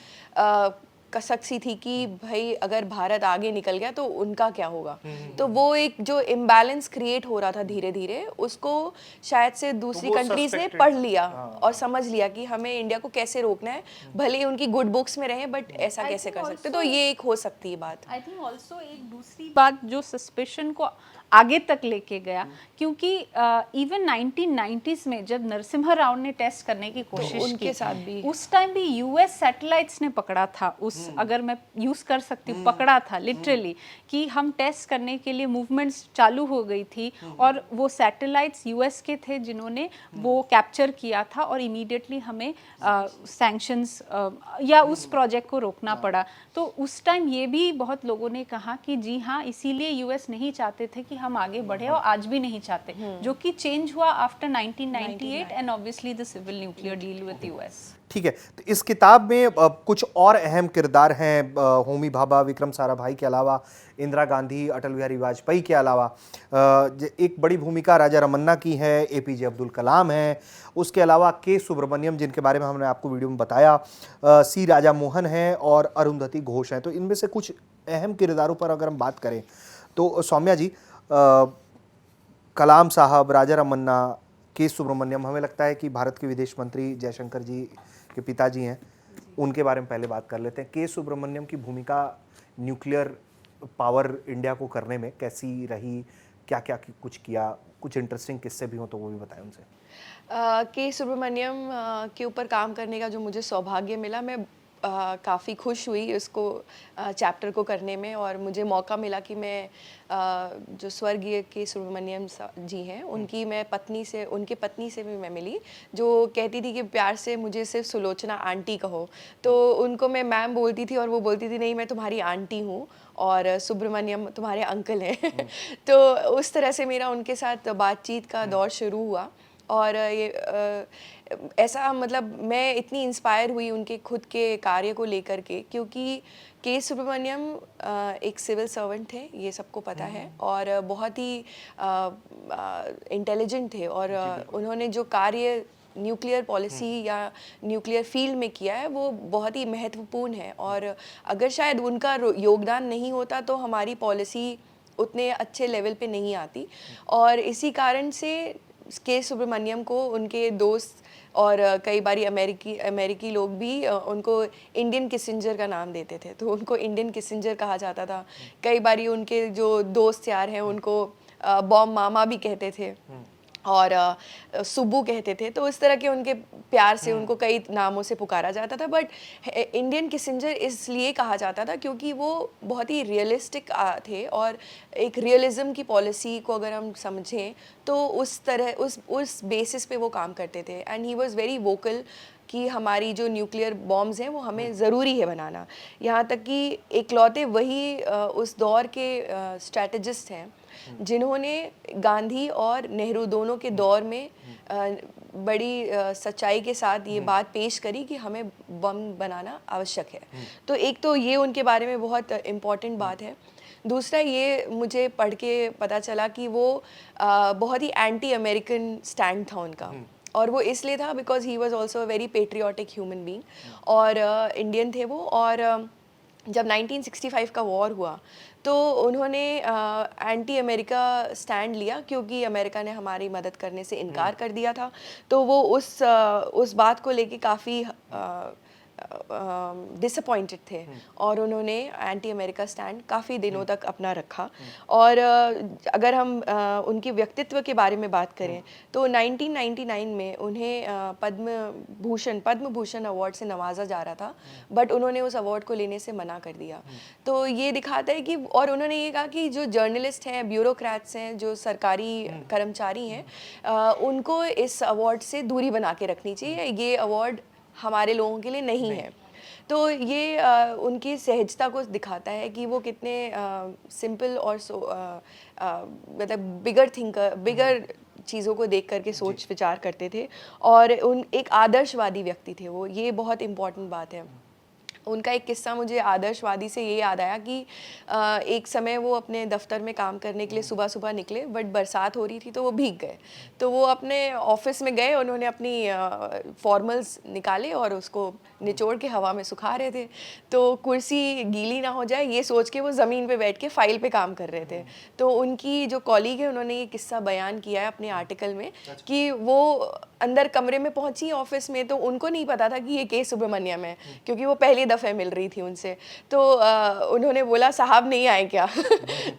कसक सी थी कि भाई अगर भारत आगे निकल गया तो उनका क्या होगा। तो वो एक जो इम्बैलेंस क्रिएट हो रहा था धीरे धीरे, उसको शायद से दूसरी कंट्रीज ने पढ़ लिया और समझ लिया कि हमें इंडिया को कैसे रोकना है, भले ही उनकी गुड बुक्स में रहे, बट ऐसा कैसे कर सकते। तो ये एक हो सकती है बात। आई थिंक ऑल्सो एक दूसरी बात जो सस्पेशन को आगे तक लेके गया, क्योंकि इवन 1990s में जब नरसिम्हा राव ने टेस्ट करने की कोशिश उनके की, साथ भी उस टाइम भी यूएस सैटेलाइट्स ने पकड़ा था उस, अगर मैं यूज कर सकती हूँ, पकड़ा था लिटरली, कि हम टेस्ट करने के लिए मूवमेंट्स चालू हो गई थी, और वो सैटेलाइट्स यूएस के थे जिन्होंने वो कैप्चर किया था, और इमीडिएटली हमें सैंक्शंस या उस प्रोजेक्ट को रोकना पड़ा। तो उस टाइम ये भी बहुत लोगों ने कहा कि जी हाँ, इसीलिए यूएस नहीं चाहते थे कि हम आगे बढ़े, और आज भी नहीं चाहते, जो कि चेंज हुआ after 1998 and obviously the civil nuclear deal with US. ठीक है, तो इस किताब में कुछ और अहम किरदार हैं, होमी भाभा, विक्रम साराभाई के अलावा इंदिरा गांधी, अटल बिहारी वाजपेयी के अलावा एक बड़ी भूमिका राजा रमन्ना की है, एपीजे अब्दुल कलाम है, उसके अलावा के सुब्रमण्यम जिनके बारे में हमने आपको वीडियो में बताया, सी राजा मोहन हैं और अरुंधति घोष हैं। तो इनमें से कुछ अहम किरदारों पर अगर हम बात करें तो सौम्या जी, कलाम साहब, राजा रमन्ना, के सुब्रमण्यम, हमें लगता है कि भारत के विदेश मंत्री जयशंकर जी के पिताजी हैं, उनके बारे में पहले बात कर लेते हैं। के सुब्रमण्यम की भूमिका न्यूक्लियर पावर इंडिया को करने में कैसी रही, क्या क्या कुछ किया, कुछ इंटरेस्टिंग किस्से भी हो तो वो भी बताएं उनसे। के सुब्रमण्यम के ऊपर काम करने का जो मुझे सौभाग्य मिला, मैं काफ़ी खुश हुई इसको चैप्टर को करने में, और मुझे मौका मिला कि मैं जो स्वर्गीय के सुब्रमण्यम जी हैं, उनकी उनके पत्नी से भी मैं मिली, जो कहती थी कि प्यार से मुझे सिर्फ सुलोचना आंटी कहो। तो उनको मैं मैम बोलती थी और वो बोलती थी नहीं, मैं तुम्हारी आंटी हूँ और सुब्रमण्यम तुम्हारे अंकल हैं। तो उस तरह से मेरा उनके साथ बातचीत का दौर शुरू हुआ। और ये ऐसा, मतलब मैं इतनी इंस्पायर हुई उनके खुद के कार्य को लेकर के, क्योंकि के सुब्रमण्यम एक सिविल सर्वेंट थे, ये सबको पता है, और बहुत ही इंटेलिजेंट थे, और उन्होंने जो कार्य न्यूक्लियर पॉलिसी या न्यूक्लियर फील्ड में किया है वो बहुत ही महत्वपूर्ण है। और अगर शायद उनका योगदान नहीं होता तो हमारी पॉलिसी उतने अच्छे लेवल पे नहीं आती। और इसी कारण से के सुब्रमण्यम को उनके दोस्त और कई बारी अमेरिकी लोग भी उनको इंडियन किसिंजर का नाम देते थे, तो उनको इंडियन किसिंजर कहा जाता था। कई बारी उनके जो दोस्त यार हैं उनको बॉम्ब मामा भी कहते थे और सुब्बू कहते थे। तो इस तरह के उनके प्यार से उनको कई नामों से पुकारा जाता था। बट इंडियन किसिंजर इसलिए कहा जाता था क्योंकि वो बहुत ही रियलिस्टिक थे, और एक रियलिज्म की पॉलिसी को अगर हम समझें तो उस तरह उस बेसिस पे वो काम करते थे। And he was very vocal कि हमारी जो न्यूक्लियर बॉम्ब्स हैं वो हमें ज़रूरी है बनाना। यहाँ तक कि इकलौते वही उस दौर के स्ट्रैटेजिस्ट हैं जिन्होंने गांधी और नेहरू दोनों के दौर में बड़ी सच्चाई के साथ ये बात पेश करी कि हमें बम बनाना आवश्यक है। तो एक तो ये उनके बारे में बहुत इम्पॉर्टेंट बात है। दूसरा ये मुझे पढ़ के पता चला कि वो बहुत ही एंटी अमेरिकन स्टैंड था उनका, और वो इसलिए था because he was also a very patriotic human being, और इंडियन थे वो। और जब 1965 का वॉर हुआ तो उन्होंने एंटी अमेरिका स्टैंड लिया, क्योंकि अमेरिका ने हमारी मदद करने से इनकार कर दिया था। तो वो उस बात को लेके काफ़ी डिसअपॉइंटेड थे, और उन्होंने एंटी अमेरिका स्टैंड काफ़ी दिनों तक अपना रखा। और अगर हम उनके व्यक्तित्व के बारे में बात करें तो 1999 में उन्हें पद्म भूषण अवार्ड से नवाजा जा रहा था, बट उन्होंने उस अवार्ड को लेने से मना कर दिया। तो ये दिखाता है कि, और उन्होंने ये कहा कि जो जर्नलिस्ट हैं, ब्यूरोक्रेट्स हैं, जो सरकारी कर्मचारी हैं, उनको इस अवार्ड से दूरी बना के रखनी चाहिए। ये अवार्ड हमारे लोगों के लिए नहीं है। तो ये उनकी सहजता को दिखाता है कि वो कितने सिंपल और मतलब बिगर चीज़ों को देख करके सोच विचार करते थे, और एक आदर्शवादी व्यक्ति थे वो। ये बहुत इम्पॉर्टेंट बात है। उनका एक किस्सा मुझे आदर्शवादी से ये याद आया कि एक समय वो अपने दफ्तर में काम करने के लिए सुबह सुबह निकले, बट बरसात हो रही थी तो वो भीग गए। तो वो अपने ऑफिस में गए, उन्होंने अपनी फॉर्मल्स निकाले और उसको निचोड़ के हवा में सुखा रहे थे। तो कुर्सी गीली ना हो जाए ये सोच के वो ज़मीन पे बैठ के फाइल पे काम कर रहे थे। तो उनकी जो कॉलीग है उन्होंने ये किस्सा बयान किया है अपने आर्टिकल में कि वो अंदर कमरे में पहुंची ऑफिस में, तो उनको नहीं पता था कि ये के सुब्रमण्यम है, क्योंकि वो पहली दफ़े मिल रही थी उनसे। तो उन्होंने बोला साहब नहीं आए क्या?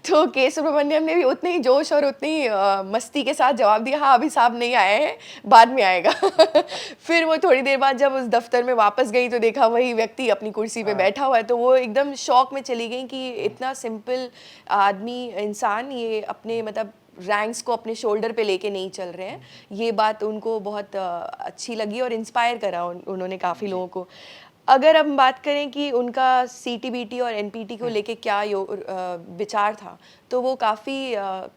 तो के सुब्रमण्यम ने भी उतने ही जोश और उतनी मस्ती के साथ जवाब दिया, हाँ अभी साहब नहीं आए हैं, बाद में आएगा। फिर वो थोड़ी देर बाद जब उस दफ्तर में वापस गई तो देखा वही व्यक्ति अपनी कुर्सी पे बैठा हुआ है। तो वो एकदम शॉक में चली गई कि इतना सिंपल आदमी, इंसान, ये अपने मतलब रैंक्स को अपने शोल्डर पे लेके नहीं चल रहे हैं। ये बात उनको बहुत अच्छी लगी और इंस्पायर करा उन्होंने काफ़ी लोगों को। अगर हम बात करें कि उनका CTBT और NPT को लेके क्या विचार था, तो वो काफ़ी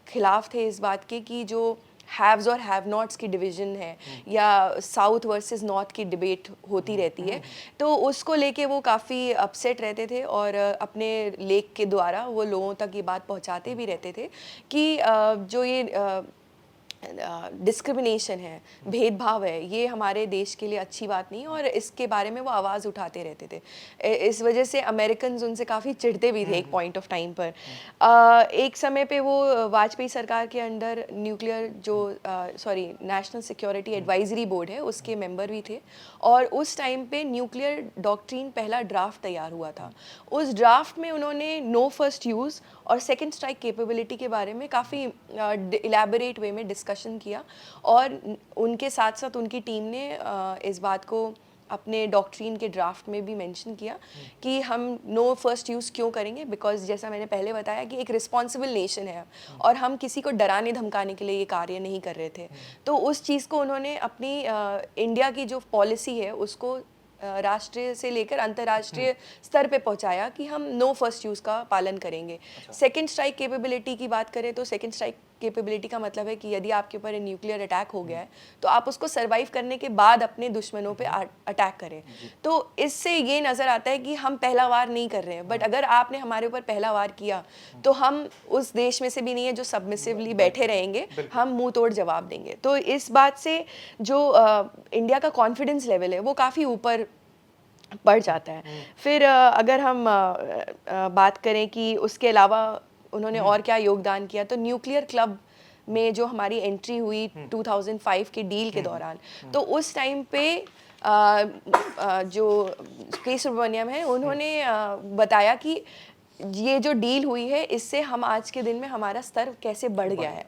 खिलाफ थे इस बात के कि जो हैव्स और हैव नॉट्स की डिवीज़न है, या साउथ वर्सेस नॉर्थ की डिबेट होती रहती है, तो उसको लेके वो काफ़ी अपसेट रहते थे, और अपने लेख के द्वारा वो लोगों तक ये बात पहुंचाते भी रहते थे कि जो ये डिस्क्रिमिनेशन है, भेदभाव है, ये हमारे देश के लिए अच्छी बात नहीं, और इसके बारे में वो आवाज़ उठाते रहते थे। इस वजह से अमेरिकन्स उनसे काफ़ी चिढ़ते भी थे एक पॉइंट ऑफ टाइम पर। एक समय पे वो वाजपेयी सरकार के under nuclear national security advisory board है उसके मेंबर भी थे, और उस टाइम पे न्यूक्लियर डॉक्ट्रिन पहला ड्राफ्ट तैयार हुआ था। उस ड्राफ्ट में उन्होंने नो फर्स्ट यूज़ और सेकेंड स्ट्राइक कैपेबिलिटी के बारे में काफ़ी इलेबोरेट वे में डिस्कशन किया, और उनके साथ साथ उनकी टीम ने इस बात को अपने डॉक्ट्रिन के ड्राफ्ट में भी मेंशन किया कि हम नो फर्स्ट यूज़ क्यों करेंगे, बिकॉज जैसा मैंने पहले बताया कि एक रिस्पॉन्सिबल नेशन है और हम किसी को डराने धमकाने के लिए ये कार्य नहीं कर रहे थे। तो उस चीज़ को उन्होंने अपनी इंडिया की जो पॉलिसी है उसको राष्ट्रीय से लेकर अंतर्राष्ट्रीय स्तर पे पहुंचाया कि हम नो फर्स्ट यूज़ का पालन करेंगे। सेकेंड स्ट्राइक कैपेबिलिटी की बात करें तो सेकेंड स्ट्राइक कैपेबिलिटी का मतलब है कि यदि आपके ऊपर न्यूक्लियर अटैक हो गया है तो आप उसको सरवाइव करने के बाद अपने दुश्मनों पे अटैक करें। तो इससे ये नज़र आता है कि हम पहला वार नहीं कर रहे हैं, बट अगर आपने हमारे ऊपर पहला वार किया तो हम उस देश में से भी नहीं है जो सबमिसिवली बैठे रहेंगे, हम मुंह तोड़ जवाब देंगे। तो इस बात से जो इंडिया का कॉन्फिडेंस लेवल है वो काफ़ी ऊपर बढ़ जाता है। फिर अगर हम बात करें कि उसके अलावा उन्होंने और क्या योगदान किया, तो न्यूक्लियर क्लब में जो हमारी एंट्री हुई 2005 के डील के दौरान, तो उस टाइम पे जो के सुब्रमण्यम है उन्होंने बताया कि ये जो डील हुई है इससे हम आज के दिन में हमारा स्तर कैसे बढ़ गया है।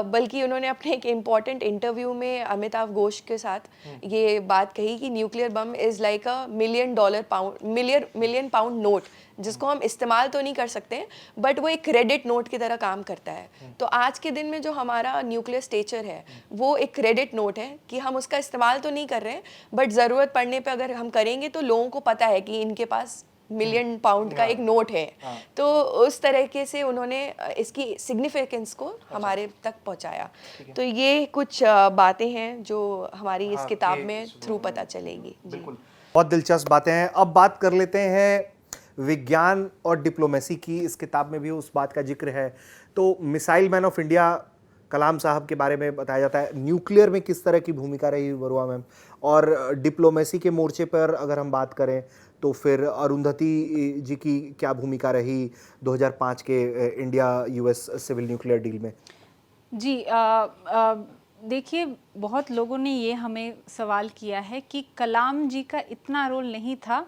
बल्कि उन्होंने अपने एक इम्पॉर्टेंट इंटरव्यू में अमिताभ घोष के साथ ये बात कही कि nuclear bomb is like a million pound note, जिसको हम इस्तेमाल तो नहीं कर सकते हैं बट वो एक क्रेडिट नोट की तरह काम करता है। तो आज के दिन में जो हमारा न्यूक्लियर स्टेचर है वो एक क्रेडिट नोट है कि हम उसका इस्तेमाल तो नहीं कर रहे हैं बट ज़रूरत पड़ने पे अगर हम करेंगे तो लोगों को पता है कि इनके पास मिलियन पाउंड का एक नोट है। हाँ। तो उस तरीके से उन्होंने इसकी सिग्निफिकेंस को हमारे तक पहुंचाया। तो ये कुछ बातें हैं जो हमारी इस हाँ, किताब ये में थ्रू पता चलेगी। जी। बिल्कुल, बहुत दिलचस्प बातें हैं। अब बात कर लेते हैं विज्ञान और डिप्लोमेसी की। इस किताब में भी उस बात का जिक्र है। तो मिसाइल मैन ऑफ इंडिया कलाम साहब के बारे में बताया जाता है। न्यूक्लियर में किस तरह की भूमिका रही बरुआ मैम, और डिप्लोमेसी के मोर्चे पर अगर हम बात करें तो फिर अरुंधति जी की क्या भूमिका रही 2005 के India US civil nuclear deal में? जी, देखिए, बहुत लोगों ने ये हमें सवाल किया है कि कलाम जी का इतना रोल नहीं था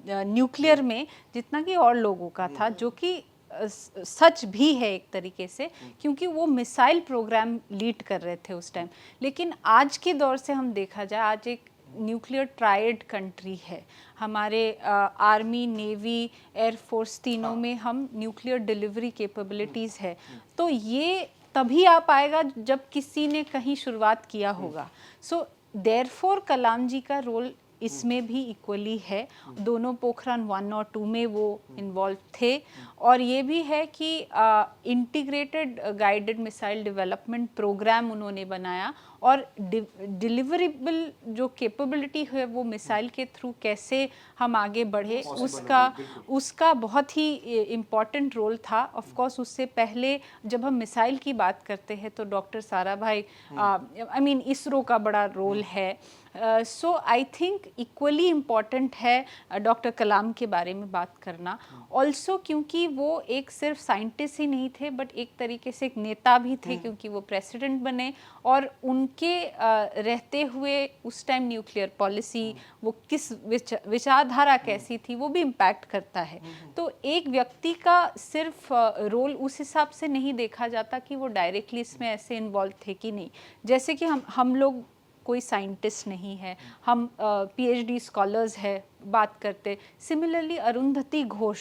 न्यूक्लियर में जितना कि और लोगों का था, जो कि सच भी है एक तरीके से, क्योंकि वो मिसाइल प्रोग्राम लीड कर रहे थे उस टाइम। लेकिन आज के दौर से हम देखा जाए, आज एक न्यूक्लियर ट्राइड कंट्री है। हमारे आर्मी, नेवी, एयरफोर्स तीनों में हम न्यूक्लियर डिलीवरी कैपेबिलिटीज़ है। तो ये तभी आ पाएगा जब किसी ने कहीं शुरुआत किया होगा। सो देयरफॉर कलाम जी का रोल इसमें भी इक्वली है। दोनों पोखरान 1 और 2 में वो इन्वॉल्व थे। और ये भी है कि integrated guided missile development programme उन्होंने बनाया, और डिलीवरेबल जो कैपेबिलिटी है वो मिसाइल के थ्रू कैसे हम आगे बढ़े, उसका बहुत ही इम्पॉर्टेंट रोल था। ऑफ कोर्स उससे पहले जब हम मिसाइल की बात करते हैं तो doctor Sarabhai, I mean ISRO का बड़ा रोल है। सो आई थिंक इक्वली इम्पॉर्टेंट है डॉक्टर कलाम के बारे में बात करना ऑल्सो, क्योंकि वो एक सिर्फ साइंटिस्ट ही नहीं थे बट एक तरीके से एक नेता भी थे, क्योंकि वो प्रेसिडेंट बने। और उनके रहते हुए उस टाइम न्यूक्लियर पॉलिसी, वो किस विचारधारा कैसी थी, वो भी इम्पैक्ट करता है। तो एक व्यक्ति का सिर्फ रोल उस हिसाब से नहीं देखा जाता कि वो डायरेक्टली इसमें ऐसे इन्वॉल्व थे कि नहीं। जैसे कि हम लोग कोई साइंटिस्ट नहीं है, हम पीएचडी स्कॉलर्स है बात करते। सिमिलरली अरुंधति घोष,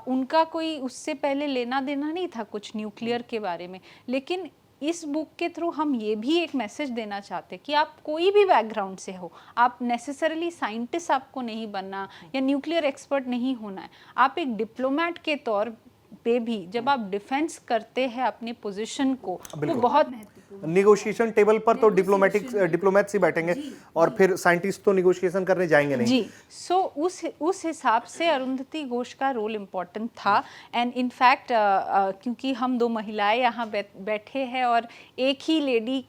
उनका कोई उससे पहले लेना देना नहीं था कुछ न्यूक्लियर के बारे में। लेकिन इस बुक के थ्रू हम ये भी एक मैसेज देना चाहते कि आप कोई भी बैकग्राउंड से हो, आप नेसेसरली साइंटिस्ट आपको नहीं बनना या न्यूक्लियर एक्सपर्ट नहीं होना है। आप एक डिप्लोमेट के तौर पे भी जब आप डिफेंस करते हैं अपने पोजीशन को, वो बहुत निगोशिएशन टेबल पर तो डिप्लोमेट्स ही बैठेंगे, और फिर साइंटिस्ट तो निगोशिएशन करने जाएंगे नहीं। जी। सो उस हिसाब से अरुंधति घोष का रोल इम्पोर्टेंट था। एंड इनफैक्ट क्योंकि हम दो महिलाएं यहाँ बैठे हैं और एक ही लेडी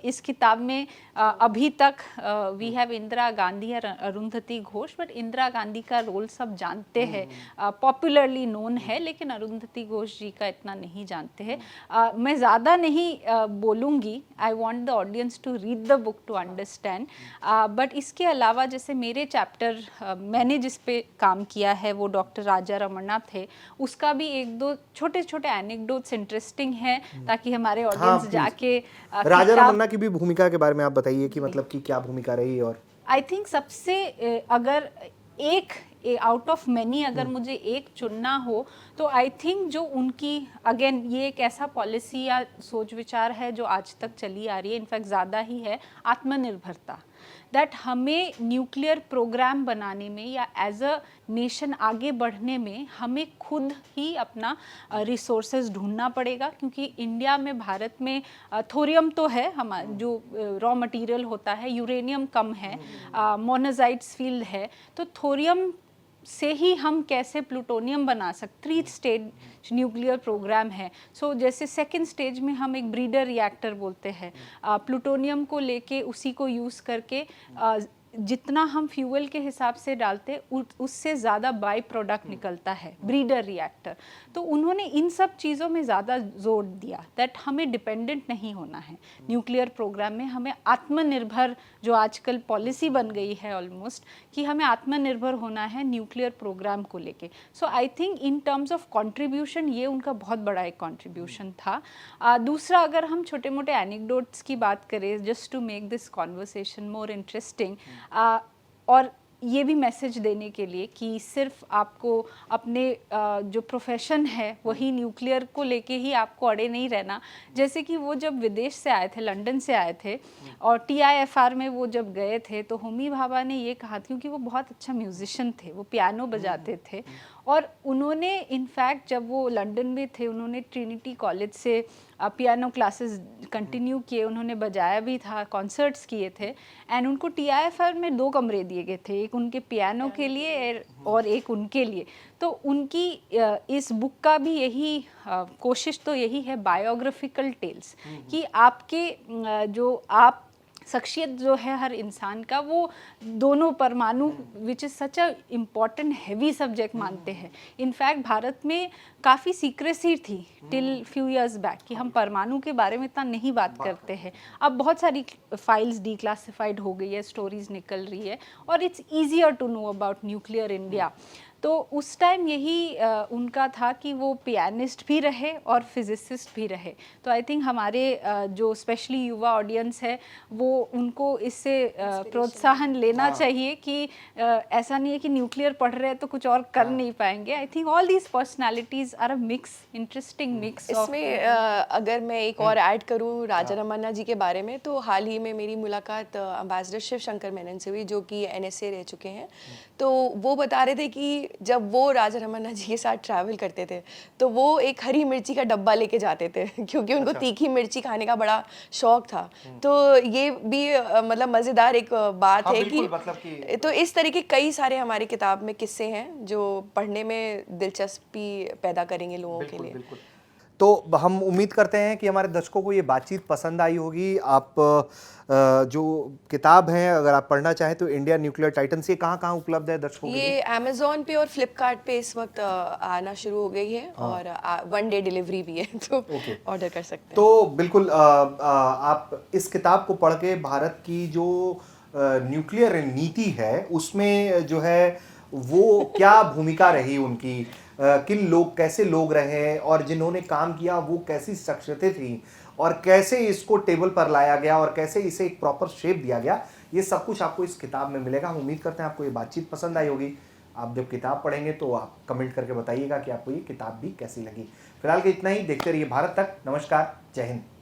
इस किताब में अभी तक वी हैव इंदिरा गांधी और अरुंधति घोष, बट इंदिरा गांधी का रोल सब जानते हैं, पॉपुलरली नोन है, लेकिन अरुंधति घोष जी का इतना नहीं जानते हैं। मैं ज़्यादा नहीं बोलूँगी, I want the audience to read the book to understand. But इसके अलावा जैसे मेरे चैप्टर मैंने जिस पे काम किया है वो डॉक्टर राजा रमन्ना थे, उसका भी एक दो छोटे छोटे एनेक्डोट्स इंटरेस्टिंग हैं, ताकि हमारे ऑडियंस जाके राजा रमन्ना की भी भूमिका के बारे में आप बताइए कि मतलब कि क्या भूमिका रही। और आई थिंक सबसे अगर एक आउट ऑफ मैनी अगर मुझे एक चुनना हो तो आई थिंक जो उनकी, अगेन ये एक ऐसा पॉलिसी या सोच विचार है जो आज तक चली आ रही है, इनफैक्ट ज़्यादा ही है, आत्मनिर्भरता। दैट हमें न्यूक्लियर प्रोग्राम बनाने में या एज अ नेशन आगे बढ़ने में हमें खुद ही अपना रिसोर्सेज ढूंढना पड़ेगा, क्योंकि इंडिया में, भारत में थोरियम तो है, हमारा जो रॉ मटेरियल होता है, यूरेनियम कम है, मोनाजाइट्स फील्ड है, तो थोरियम से ही हम कैसे प्लूटोनियम बना सकते। 3 स्टेज न्यूक्लियर प्रोग्राम है। सो जैसे सेकंड स्टेज में हम एक ब्रीडर रिएक्टर बोलते हैं, प्लूटोनियम को लेके उसी को यूज़ करके जितना हम फ्यूल के हिसाब से डालते उससे ज़्यादा बाई प्रोडक्ट निकलता है, ब्रीडर रिएक्टर। तो उन्होंने इन सब चीज़ों में ज़्यादा जोर दिया दैट हमें डिपेंडेंट नहीं होना है न्यूक्लियर प्रोग्राम में, हमें आत्मनिर्भर, जो आजकल पॉलिसी बन गई है ऑलमोस्ट, कि हमें आत्मनिर्भर होना है न्यूक्लियर प्रोग्राम को लेके। So I think in terms of contribution ये उनका बहुत बड़ा एक कंट्रीब्यूशन था। दूसरा, अगर हम छोटे मोटे एनेक्डोट्स की बात करें, just to make this conversation more interesting, और ये भी मैसेज देने के लिए कि सिर्फ आपको अपने जो प्रोफेशन है वही न्यूक्लियर को लेके ही आपको अड़े नहीं रहना। जैसे कि वो जब विदेश से आए थे, लंदन से आए थे और TIFR में वो जब गए थे तो होमी भाभा ने ये कहा, क्योंकि वो बहुत अच्छा म्यूजिशियन थे, वो पियानो बजाते थे और उन्होंने इनफैक्ट जब वो लंदन में थे उन्होंने ट्रिनिटी कॉलेज से पियानो क्लासेस कंटिन्यू किए, उन्होंने बजाया भी था, कॉन्सर्ट्स किए थे एंड उनको TIFR में 2 कमरे दिए गए थे, एक उनके पियानो के लिए और एक उनके लिए। तो उनकी इस बुक का भी यही कोशिश तो यही है, बायोग्राफिकल टेल्स, कि आपके जो आप शख्सियत जो है हर इंसान का, वो दोनों परमाणु which is such a important heavy subject मानते हैं। इनफैक्ट भारत में काफ़ी सीक्रेसी थी टिल फ्यू इयर्स बैक कि हम परमाणु के बारे में इतना नहीं बात करते हैं। अब बहुत सारी फाइल्स डिक्लासिफाइड हो गई है, स्टोरीज निकल रही है और it's easier to know about nuclear India. तो उस टाइम यही उनका था कि वो पियानिस्ट भी रहे और फिजिसिस्ट भी रहे। तो आई थिंक हमारे जो स्पेशली युवा ऑडियंस है वो उनको इससे प्रोत्साहन लेना चाहिए कि ऐसा नहीं है कि न्यूक्लियर पढ़ रहे हैं तो कुछ और कर नहीं पाएंगे। I think all these personalities are a mix, interesting mix. इसमें अगर मैं एक और ऐड करूं राजा रमन्ना जी के बारे में, तो हाल ही में मेरी मुलाकात अम्बेसडर शिव शंकर मेनन से हुई, जो कि NSA रह चुके हैं। तो वो बता रहे थे कि जब वो राजा रमन्ना जी के साथ ट्रैवल करते थे तो वो एक हरी मिर्ची का डब्बा लेके जाते थे क्योंकि उनको तीखी मिर्ची खाने का बड़ा शौक था। तो ये भी मतलब मज़ेदार एक बात है कि मतलब कि तो इस तरह के कई सारे हमारी किताब में किस्से हैं जो पढ़ने में दिलचस्पी पैदा करेंगे लोगों के लिए। तो हम उम्मीद करते हैं कि हमारे दर्शकों को ये बातचीत पसंद आई होगी। आप जो किताब है अगर आप पढ़ना चाहें तो इंडिया न्यूक्लियर टाइटन्स, ये कहाँ कहाँ उपलब्ध है दर्शकों के लिए? ये अमेज़ॉन पे और फ्लिपकार्ट पे इस वक्त आना शुरू हो गई है और 1 डे डिलीवरी भी है, तो ऑर्डर कर सकते हैं। तो बिल्कुल आप इस किताब को पढ़ के भारत की जो न्यूक्लियर नीति है उसमें जो है वो क्या भूमिका रही उनकी, किन लोग कैसे लोग रहे और जिन्होंने काम किया वो कैसी शख्सियतें थी और कैसे इसको टेबल पर लाया गया और कैसे इसे एक प्रॉपर शेप दिया गया, ये सब कुछ आपको इस किताब में मिलेगा। हम उम्मीद करते हैं आपको ये बातचीत पसंद आई होगी। आप जब किताब पढ़ेंगे तो आप कमेंट करके बताइएगा कि आपको ये किताब भी कैसी लगी। फिलहाल के इतना ही, देखते रहिए भारत तक। नमस्कार, जय हिंद।